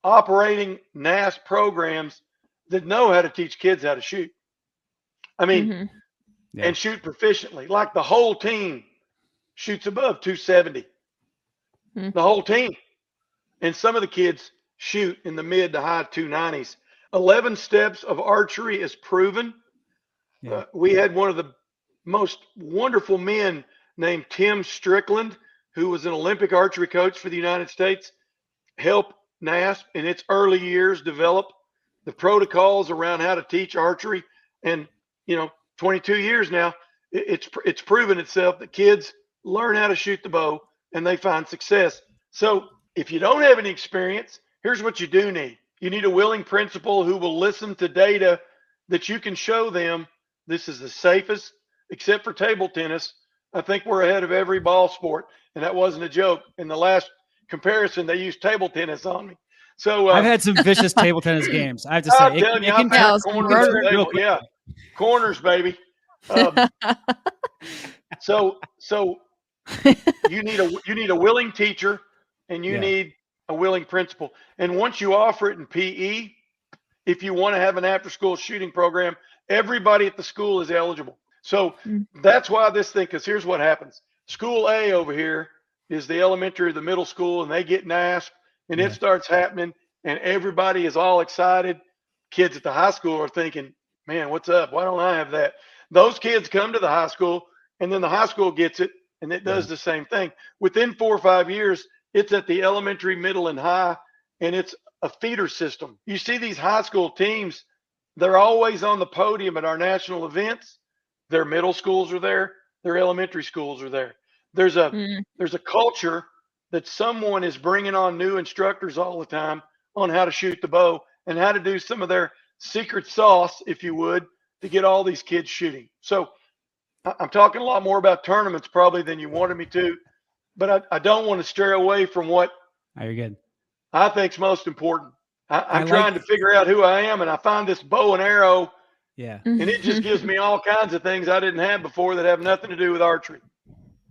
operating NASP programs that know how to teach kids how to shoot. I mean, and shoot proficiently. Like the whole team shoots above 270. The whole team. And some of the kids shoot in the mid to high 290s. 11 steps of archery is proven. We had one of the most wonderful men named Tim Strickland, who was an Olympic archery coach for the United States, help NASP in its early years develop the protocols around how to teach archery. And, 22 years now, it's proven itself that kids learn how to shoot the bow and they find success. So if you don't have any experience, here's what you do need. You need a willing principal who will listen to data that you can show them. This is the safest, except for table tennis. I think we're ahead of every ball sport. And that wasn't a joke. In the last comparison, they used table tennis on me. So I've had some vicious table tennis games. I have to say, corners, baby. So you need a willing teacher and you need a willing principal. And once you offer it in PE, if you want to have an after-school shooting program, everybody at the school is eligible. So that's why this thing, because here's what happens. School A over here is the elementary or the middle school, and they get NASP, and it starts happening, and everybody is all excited. Kids at the high school are thinking, man, what's up? Why don't I have that? Those kids come to the high school, and then the high school gets it, and it does the same thing. Within 4 or 5 years, it's at the elementary, middle, and high, and it's a feeder system. You see these high school teams, they're always on the podium at our national events. Their middle schools are there. Their elementary schools are there. There's a culture that someone is bringing on new instructors all the time on how to shoot the bow and how to do some of their secret sauce, if you would, to get all these kids shooting. So I'm talking a lot more about tournaments probably than you wanted me to, but I don't want to stray away from what you're good. I think's most important. I'm trying to figure out who I am, and I find this bow and arrow, and it just gives me all kinds of things I didn't have before that have nothing to do with archery.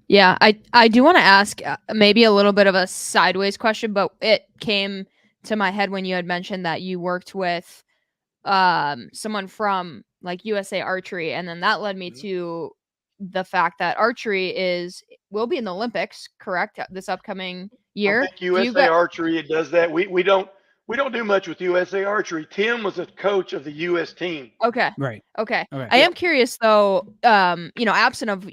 Yeah, I do want to ask maybe a little bit of a sideways question, but it came to my head when you had mentioned that you worked with someone from like USA Archery, and then that led me to the fact that archery will be in the Olympics, correct? This upcoming year. I think USA Archery, it does that. We don't do much with USA Archery. Tim was a coach of the U.S. team. Okay. Right. Okay. I am curious though, absent of,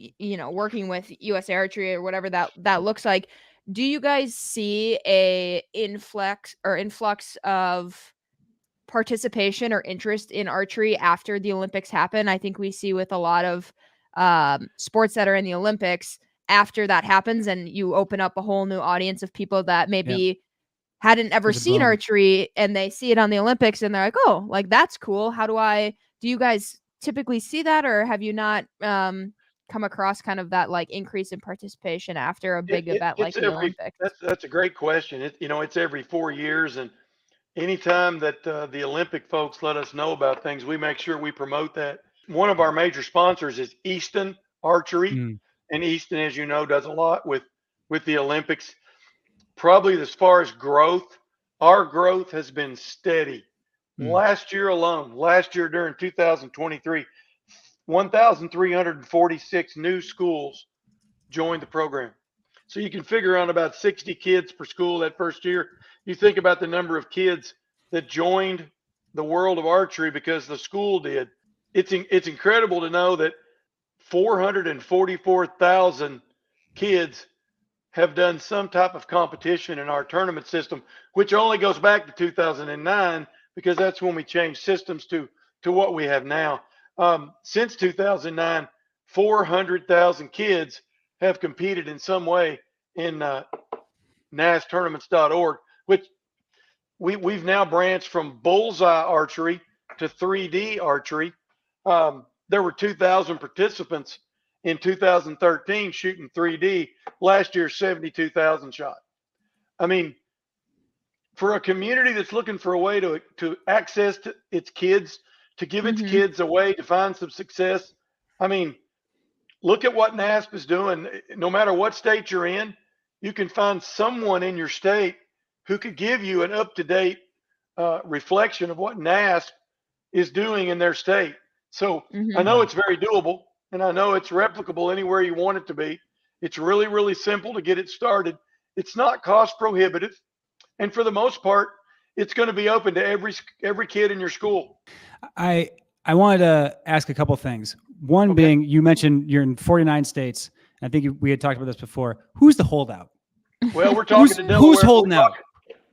working with USA Archery or whatever that looks like, do you guys see a influx of participation or interest in archery after the Olympics happen? I think we see with a lot of sports that are in the Olympics, after that happens and you open up a whole new audience of people that maybe hadn't ever seen archery, and they see it on the Olympics and they're like, oh, like that's cool. Do you guys typically see that, or have you not come across kind of that like increase in participation after a big event like the Olympics? That's a great question. It's every 4 years, and anytime that the Olympic folks let us know about things, we make sure we promote that. One of our major sponsors is Easton Archery, and Easton, as you know, does a lot with the Olympics. Probably as far as growth, our growth has been steady. Last year during 2023, 1,346 new schools joined the program. So you can figure on about 60 kids per school that first year. You think about the number of kids that joined the world of archery because the school did. It's incredible to know that 444,000 kids have done some type of competition in our tournament system, which only goes back to 2009 because that's when we changed systems to what we have now. Since 2009, 400,000 kids have competed in some way in NASPtournaments.org, which we've now branched from bullseye archery to 3D archery. There were 2,000 participants in 2013 shooting 3D. Last year, 72,000 shot. I mean, for a community that's looking for a way to access its kids, to give its kids a way to find some success, I mean, look at what NASP is doing. No matter what state you're in, you can find someone in your state who could give you an up-to-date reflection of what NASP is doing in their state. So I know it's very doable, and I know it's replicable anywhere you want it to be. It's really, really simple to get it started. It's not cost prohibitive. And for the most part, it's going to be open to every kid in your school. I wanted to ask a couple of things. One being, you mentioned you're in 49 states. I think we had talked about this before. Who's the holdout? Well, we're talking to Delaware. Who's holding out?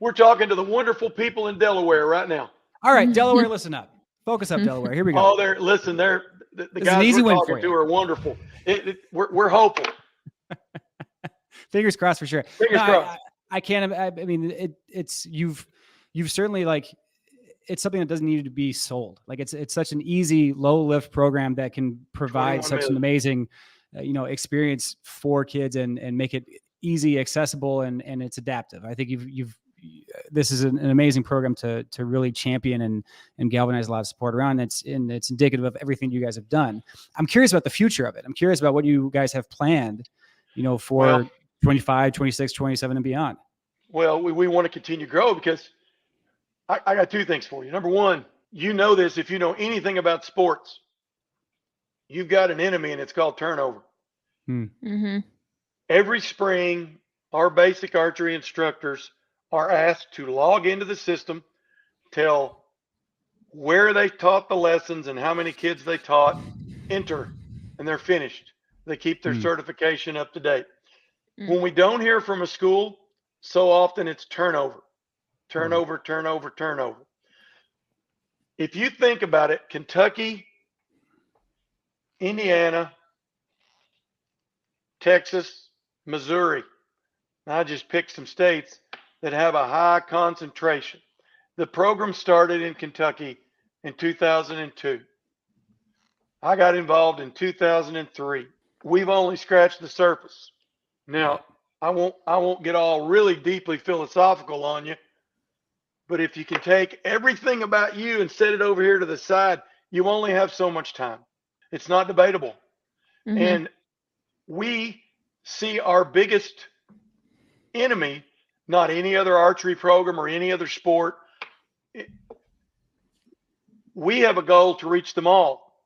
We're talking to the wonderful people in Delaware right now. All right, Delaware, listen up. Focus up, Delaware. Here we go. Oh, the guys we're talking to are wonderful. We're hopeful. Fingers crossed for sure. Fingers crossed. I can't. I mean, you've certainly it's something that doesn't need to be sold. Like it's such an easy, low lift program that can provide such an amazing, experience for kids and make it easy, accessible, and it's adaptive. I think this is an amazing program to really champion and galvanize a lot of support around. It's indicative of everything you guys have done. I'm curious about the future of it. I'm curious about what you guys have planned, for 25, 26, 27 and beyond. Well, we want to continue to grow because I got two things for you. Number one, this, if you know anything about sports, you've got an enemy and it's called turnover. Every spring, our basic archery instructors are asked to log into the system, tell where they taught the lessons and how many kids they taught, enter, and they're finished. They keep their certification up to date. When we don't hear from a school, so often it's turnover. If you think about it, Kentucky, Indiana, Texas, Missouri, I just picked some states that have a high concentration. The program started in Kentucky in 2002. I got involved in 2003. We've only scratched the surface. Now, I won't get all really deeply philosophical on you, but if you can take everything about you and set it over here to the side, you only have so much time. It's not debatable. And we see our biggest enemy, not any other archery program or any other sport. We have a goal to reach them all.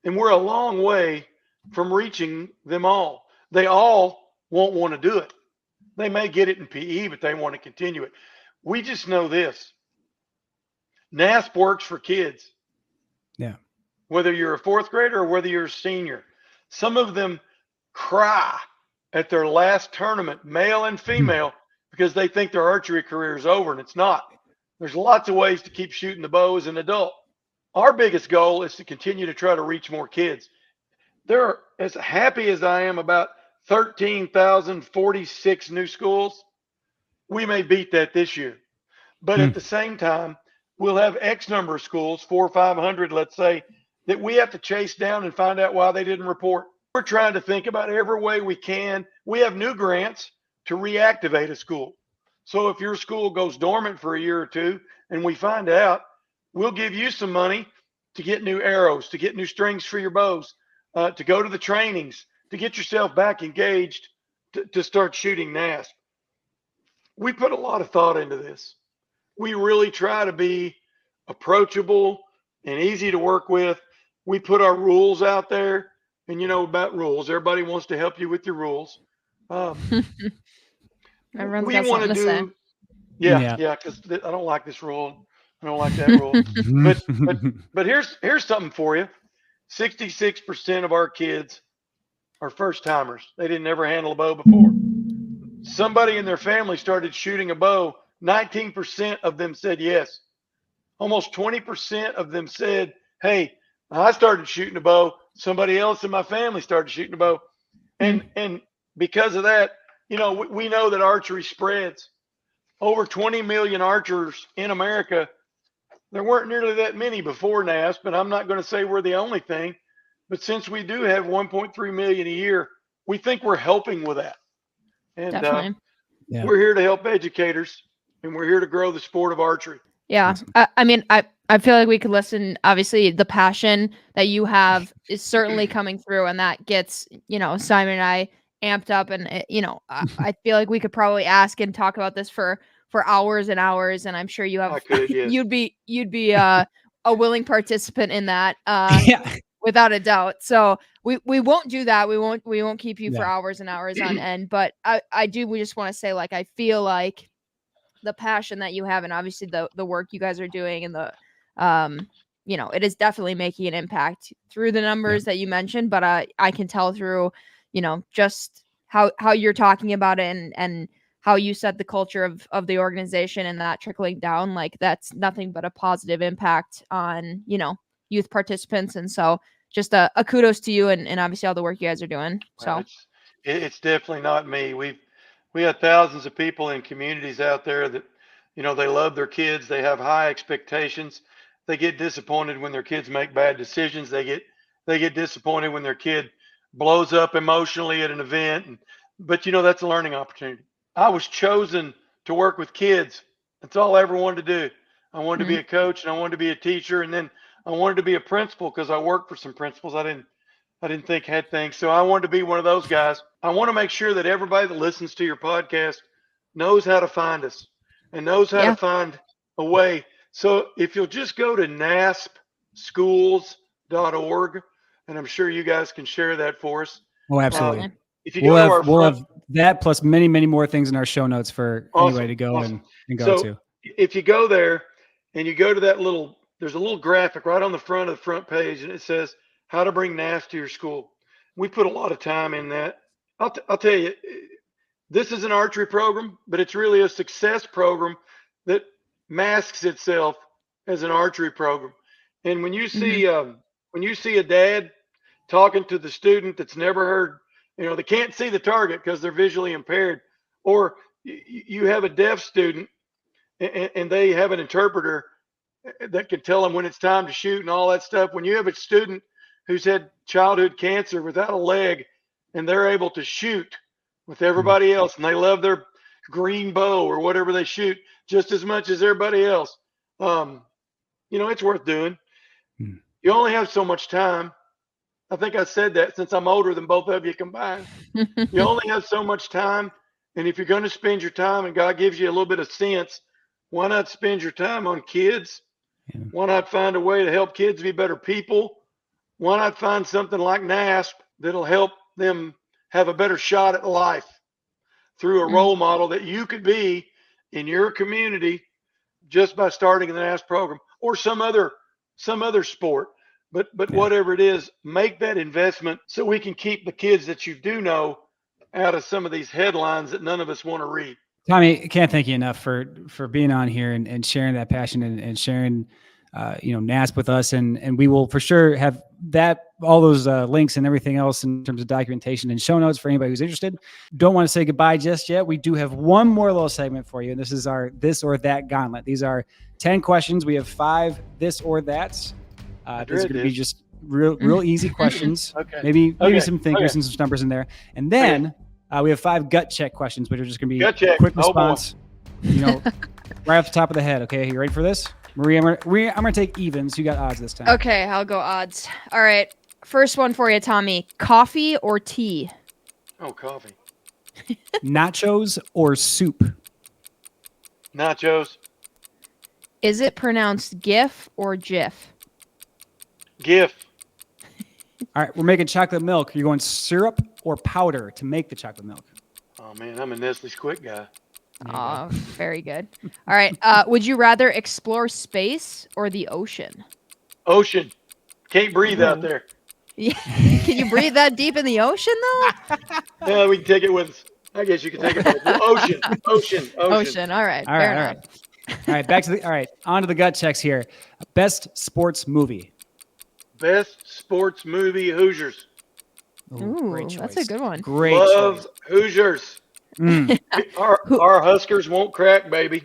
And we're a long way from reaching them all. They all won't want to do it. They may get it in PE, but they want to continue it. We just know this. NASP works for kids. Yeah. Whether you're a fourth grader or whether you're a senior. Some of them cry at their last tournament, male and female, because they think their archery career is over, and it's not. There's lots of ways to keep shooting the bow as an adult. Our biggest goal is to continue to try to reach more kids. They're as happy as I am about 13,046 new schools. We may beat that this year, but at the same time, we'll have X number of schools, 400 or 500, let's say, that we have to chase down and find out why they didn't report. We're trying to think about every way we can. We have new grants to reactivate a school. So if your school goes dormant for a year or two and we find out, we'll give you some money to get new arrows, to get new strings for your bows, to go to the trainings, to get yourself back engaged, to start shooting NASP. We put a lot of thought into this. We really try to be approachable and easy to work with. We put our rules out there, and you know about rules. Everybody wants to help you with your rules. Everyone's got something to say. Yeah, because I don't like this rule. I don't like that rule. but here's something for you. 66% of our kids are first timers. They didn't ever handle a bow before. Somebody in their family started shooting a bow. 19% of them said yes. Almost 20% of them said, hey, I started shooting a bow. Somebody else in my family started shooting a bow. And because of that, you know, we know that archery spreads. Over 20 million archers in America. There weren't nearly that many before NASP, but I'm not going to say we're the only thing. But since we do have 1.3 million a year, we think we're helping with that. And we're here to help educators, and we're here to grow the sport of archery. Yeah. I mean, I feel like we could listen. Obviously, the passion that you have is certainly coming through, and that gets, you know, Simon and I amped up. And, you know, I feel like we could probably ask and talk about this for hours and hours. And I'm sure you have, you'd be a willing participant in that. Without a doubt. So we won't do that. We won't keep you for hours and hours on end. But we just want to say, like, I feel like the passion that you have, and obviously the work you guys are doing, and the you know, it is definitely making an impact through the numbers that you mentioned. But I can tell through, you know, just how you're talking about it, and how you set the culture of the organization, and that trickling down, like, that's nothing but a positive impact on, you know, youth participants. And so just a kudos to you, and obviously all the work you guys are doing. So it's definitely not me. We have thousands of people in communities out there that, you know, they love their kids. They have high expectations. They get disappointed when their kids make bad decisions. They get disappointed when their kid blows up emotionally at an event. But, you know, that's a learning opportunity. I was chosen to work with kids. That's all I ever wanted to do. I wanted to be a coach, and I wanted to be a teacher, and then I wanted to be a principal because I worked for some principals I didn't think had things. So I wanted to be one of those guys. I want to make sure that everybody that listens to your podcast knows how to find us and knows how to find a way. So if you'll just go to naspschools.org, and I'm sure you guys can share that for us. Oh, absolutely. If you go we'll have that plus many, many more things in our show notes for anybody to go and go to. If you go there and you go to that there's a little graphic right on the front of the front page, and it says how to bring NASP to your school. We put a lot of time in that. I'll tell you, this is an archery program, but it's really a success program that masks itself as an archery program. And when you see a dad talking to the student that's never heard, they can't see the target because they're visually impaired, or you have a deaf student and they have an interpreter that can tell them when it's time to shoot and all that stuff. When you have a student who's had childhood cancer without a leg and they're able to shoot with everybody else and they love their green bow or whatever they shoot just as much as everybody else, it's worth doing. You only have so much time. I think I said that since I'm older than both of you combined. You only have so much time. And if you're going to spend your time and God gives you a little bit of sense, why not spend your time on kids? Yeah. Why not find a way to help kids be better people? Why not find something like NASP that'll help them have a better shot at life through a role model that you could be in your community just by starting the NASP program, or some other sport. But whatever it is, make that investment so we can keep the kids that you do know out of some of these headlines that none of us want to read. Tommy, I can't thank you enough for being on here and sharing that passion and sharing, NASP with us. And we will for sure have all those links and everything else in terms of documentation and show notes for anybody who's interested. Don't want to say goodbye just yet. We do have one more little segment for you. And this is our this or that gauntlet. These are 10 questions. We have 5 this or that's. These are going to be just real easy questions. Okay. Maybe some thinkers and some numbers in there. And then we have 5 gut check questions, which are just going to be quick response, right off the top of the head. Okay, you ready for this? Marie, I'm going to take evens. You got odds this time. Okay, I'll go odds. All right. First one for you, Tommy. Coffee or tea? Oh, coffee. Nachos or soup? Nachos. Is it pronounced GIF or GIF? GIF. All right, we're making chocolate milk. Are you going syrup or powder to make the chocolate milk? Oh, man, I'm a Nestle's Quick guy. Oh, very good. All right. Would you rather explore space or the ocean? Ocean. Can't breathe out there. Yeah. Can you breathe that deep in the ocean, though? Yeah, we can take it with us. I guess you can take it with ocean. Ocean. All right. All right. On to the gut checks here. Best sports movie. Best sports movie, Hoosiers. Ooh, great choice. That's a good one. Great Love choice. Hoosiers. Our Huskers won't crack, baby.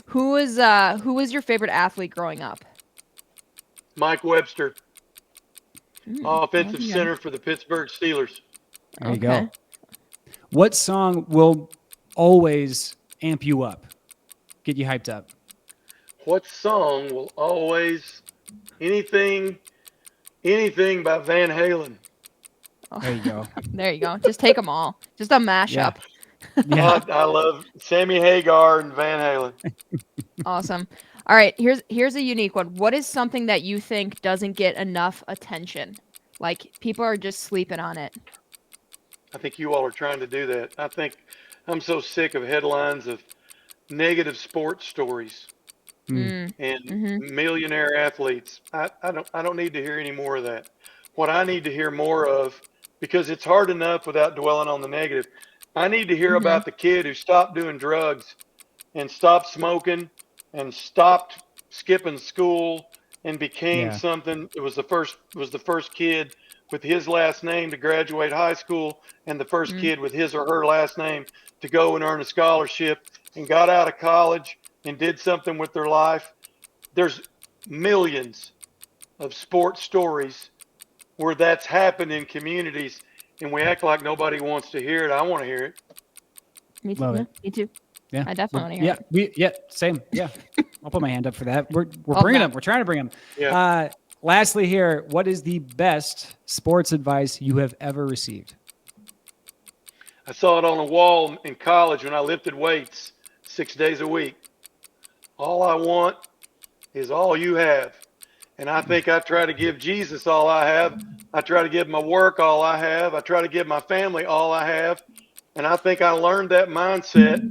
Who was your favorite athlete growing up? Mike Webster, offensive center for the Pittsburgh Steelers. There you go. What song will always amp you up, get you hyped up? What song will always anything by Van Halen? There you go. There you go. Just take them all. Just a mashup. Yeah. I love Sammy Hagar and Van Halen. Awesome. All right. Here's a unique one. What is something that you think doesn't get enough attention? Like people are just sleeping on it. I think you all are trying to do that. I think I'm so sick of headlines of negative sports stories and millionaire athletes. I don't need to hear any more of that. What I need to hear more of, because it's hard enough without dwelling on the negative, I need to hear about the kid who stopped doing drugs and stopped smoking and stopped skipping school and became something. It was the first kid with his last name to graduate high school and the first kid with his or her last name to go and earn a scholarship and got out of college and did something with their life. There's millions of sports stories where that's happened in communities, and we act like nobody wants to hear it. I want to hear it. Me too. Love it. Me too. Yeah, I definitely want to hear it. Same. Yeah, I'll put my hand up for that. We're bringing them. We're trying to bring them. Yeah. Lastly, here, what is the best sports advice you have ever received? I saw it on a wall in college when I lifted weights 6 days a week. All I want is all you have. And I think I try to give Jesus all I have. I try to give my work all I have. I try to give my family all I have. And I think I learned that mindset.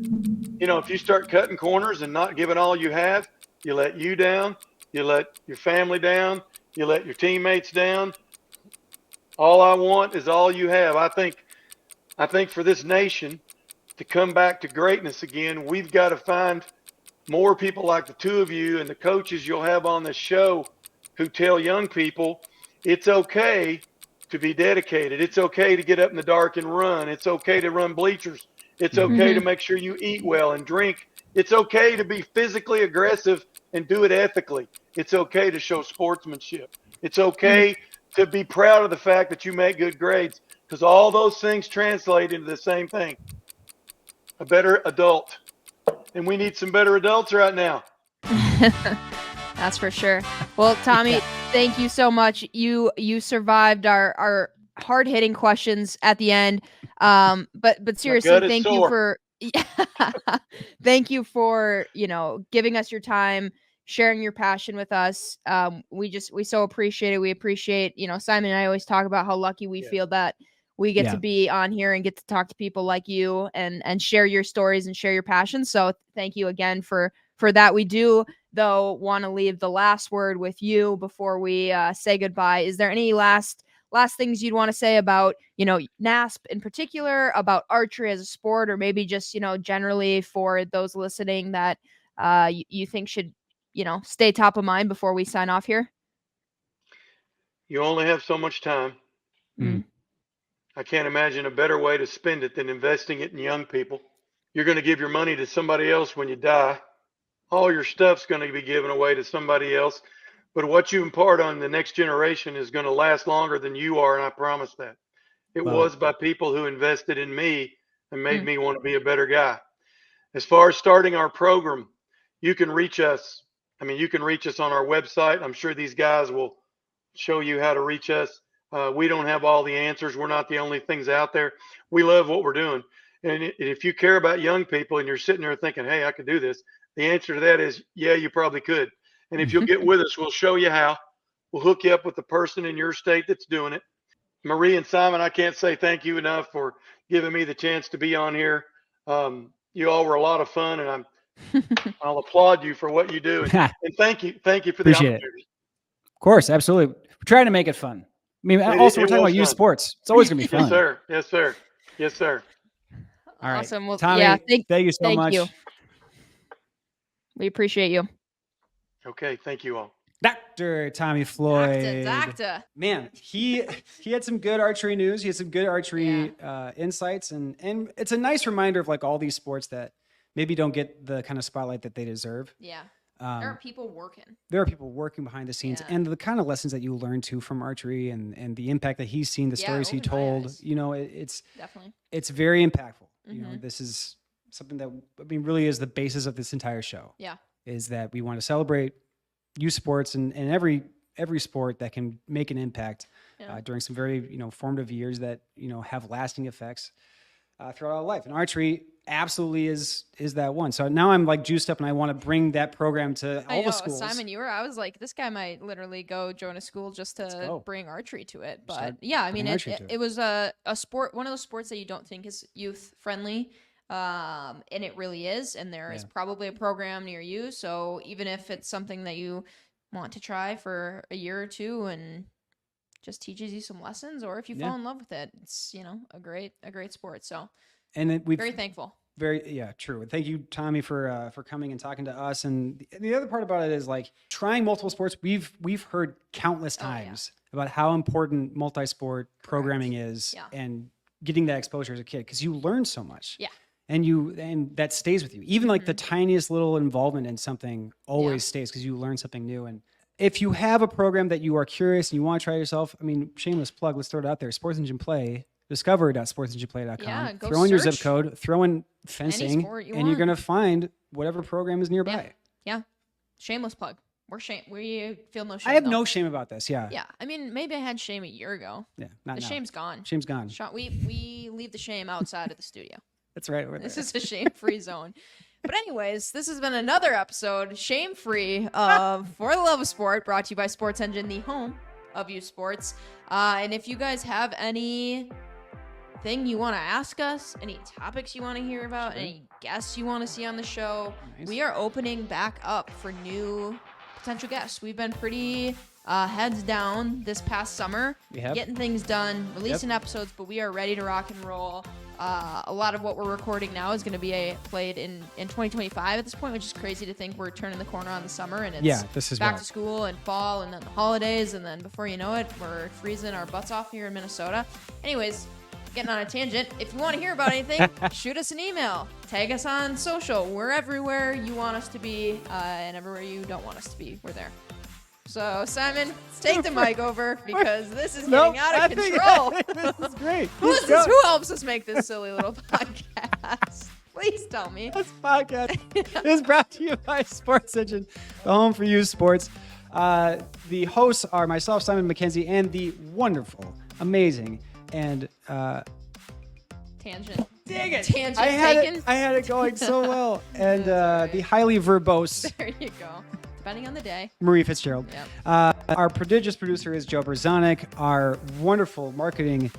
You know, if you start cutting corners and not giving all you have, you let you down, you let your family down, you let your teammates down. All I want is all you have. I think for this nation to come back to greatness again, we've got to find more people like the two of you and the coaches you'll have on this show who tell young people it's okay to be dedicated. It's okay to get up in the dark and run. It's okay to run bleachers. It's okay to make sure you eat well and drink. It's okay to be physically aggressive and do it ethically. It's okay to show sportsmanship. It's okay to be proud of the fact that you make good grades, because all those things translate into the same thing: a better adult. And we need some better adults right now. That's for sure. Well, Tommy, thank you so much. You survived our hard-hitting questions at the end. But seriously, thank you for thank you for, giving us your time, sharing your passion with us. We so appreciate it. We appreciate, Simon and I always talk about how lucky we feel that we get to be on here and get to talk to people like you and share your stories and share your passion. So thank you again for that. We do, though, want to leave the last word with you before we say goodbye. Is there any last things you'd want to say about, NASP in particular, about archery as a sport, or maybe just, generally for those listening that you think should, stay top of mind before we sign off here? You only have so much time. I can't imagine a better way to spend it than investing it in young people. You're going to give your money to somebody else when you die. All your stuff's going to be given away to somebody else. But what you impart on the next generation is going to last longer than you are, and I promise that. It was by people who invested in me and made me want to be a better guy. As far as starting our program, you can reach us. You can reach us on our website. I'm sure these guys will show you how to reach us. We don't have all the answers. We're not the only things out there. We love what we're doing. And if you care about young people and you're sitting there thinking, hey, I could do this, the answer to that is, yeah, you probably could. And if you'll get with us, we'll show you how. We'll hook you up with the person in your state that's doing it. Marie and Simon, I can't say thank you enough for giving me the chance to be on here. You all were a lot of fun, and I'll applaud you for what you do. And thank you for the opportunity. Of course, absolutely. We're trying to make it fun. We're talking about youth sports. It's always going to be fun. Yes, sir. Yes, sir. Yes, sir. All right. Awesome. Well, Tommy, thank you so much. We appreciate you. Okay. Thank you all. Dr. Tommy Floyd. Doctor. Man, he had some good archery news. He had some good archery insights. And it's a nice reminder of like all these sports that maybe don't get the kind of spotlight that they deserve. Yeah. There are people working. There are people working behind the scenes, and the kind of lessons that you learn too from archery, and the impact that he's seen, the stories he told. It's definitely very impactful. This is something that really is the basis of this entire show. Yeah, is that we want to celebrate youth sports and every sport that can make an impact during some very formative years that have lasting effects throughout our life. And archery absolutely is that one. So now I'm like juiced up and I want to bring that program to all the schools. Simon, I was like, this guy might literally go join a school just to bring archery to it. But it was a sport, one of those sports that you don't think is youth friendly. And it really is. And there is probably a program near you. So even if it's something that you want to try for a year or two and just teaches you some lessons, or if you fall in love with it, it's, a great sport. So, and we're very thankful. True. Thank you, Tommy, for coming and talking to us. And the other part about it is like trying multiple sports. We've heard countless times about how important multi-sport programming is and getting that exposure as a kid, because you learn so much. Yeah. And that stays with you. Even like the tiniest little involvement in something always stays, because you learn something new. And if you have a program that you are curious and you want to try yourself, shameless plug, let's throw it out there. Sports Engine Play. Discover.sportsengineplay.com. Yeah, throw in your zip code, throw in fencing, and you're going to find whatever program is nearby. Yeah. Shameless plug. We feel no shame. I have no shame about this. Yeah. Yeah. Maybe I had shame a year ago. Yeah. Not the now. Shame's gone. Shame's gone. We leave the shame outside of the studio. That's right. This is a shame-free zone. But anyways, this has been another episode, shame-free, of For the Love of Sport, brought to you by Sports Engine, the home of youth sports. And if you guys have anything you want to ask us, any topics you want to hear about, any guests you want to see on the show, we are opening back up for new potential guests. We've been pretty heads down this past summer, getting things done, releasing episodes, but we are ready to rock and roll. A lot of what we're recording now is going to be played in 2025 at this point, which is crazy to think we're turning the corner on the summer, and it's this is back to school and fall and then the holidays, and then before you know it, we're freezing our butts off here in Minnesota. Anyways, getting on a tangent. If you want to hear about anything, shoot us an email. Tag us on social. We're everywhere you want us to be, and everywhere you don't want us to be, we're there. So, Simon, let's take the mic over because this is getting out of control. This is great. Who helps us make this silly little podcast? Please tell me. This podcast is brought to you by Sports Engine, the home for youth sports. The hosts are myself, Simon MacKenzie, and the wonderful, amazing, and tangent. Dang it! Tangent I had it going so well, and the highly verbose. There you go. Depending on the day. Marie Fitzgerald. Yep. Our prodigious producer is Joe Berzanik. Our wonderful marketing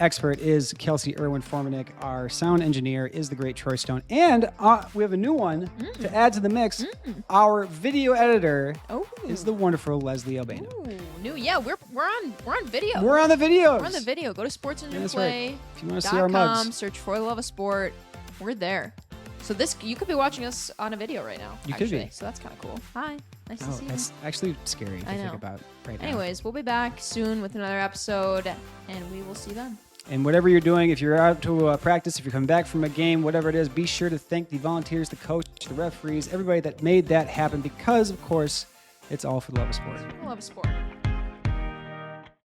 expert is Kelsey Irwin-Formanek. Our sound engineer is the great Troy Stone. And we have a new one to add to the mix. Our video editor is the wonderful Leslie Albano. Ooh, new. Yeah, we're on video. We're on the videos. We're on the video. Go to Sports Engine That's Play. right. If you want to see our mugs, search For the Love of Sport. We're there. So you could be watching us on a video right now. You could be. So that's kind of cool. Hi. Nice to see you. That's actually scary to think about right now. Anyways, we'll be back soon with another episode, and we will see you then. And whatever you're doing, if you're out to practice, if you're coming back from a game, whatever it is, be sure to thank the volunteers, the coach, the referees, everybody that made that happen because, of course, it's all for the love of sport. Love of sport.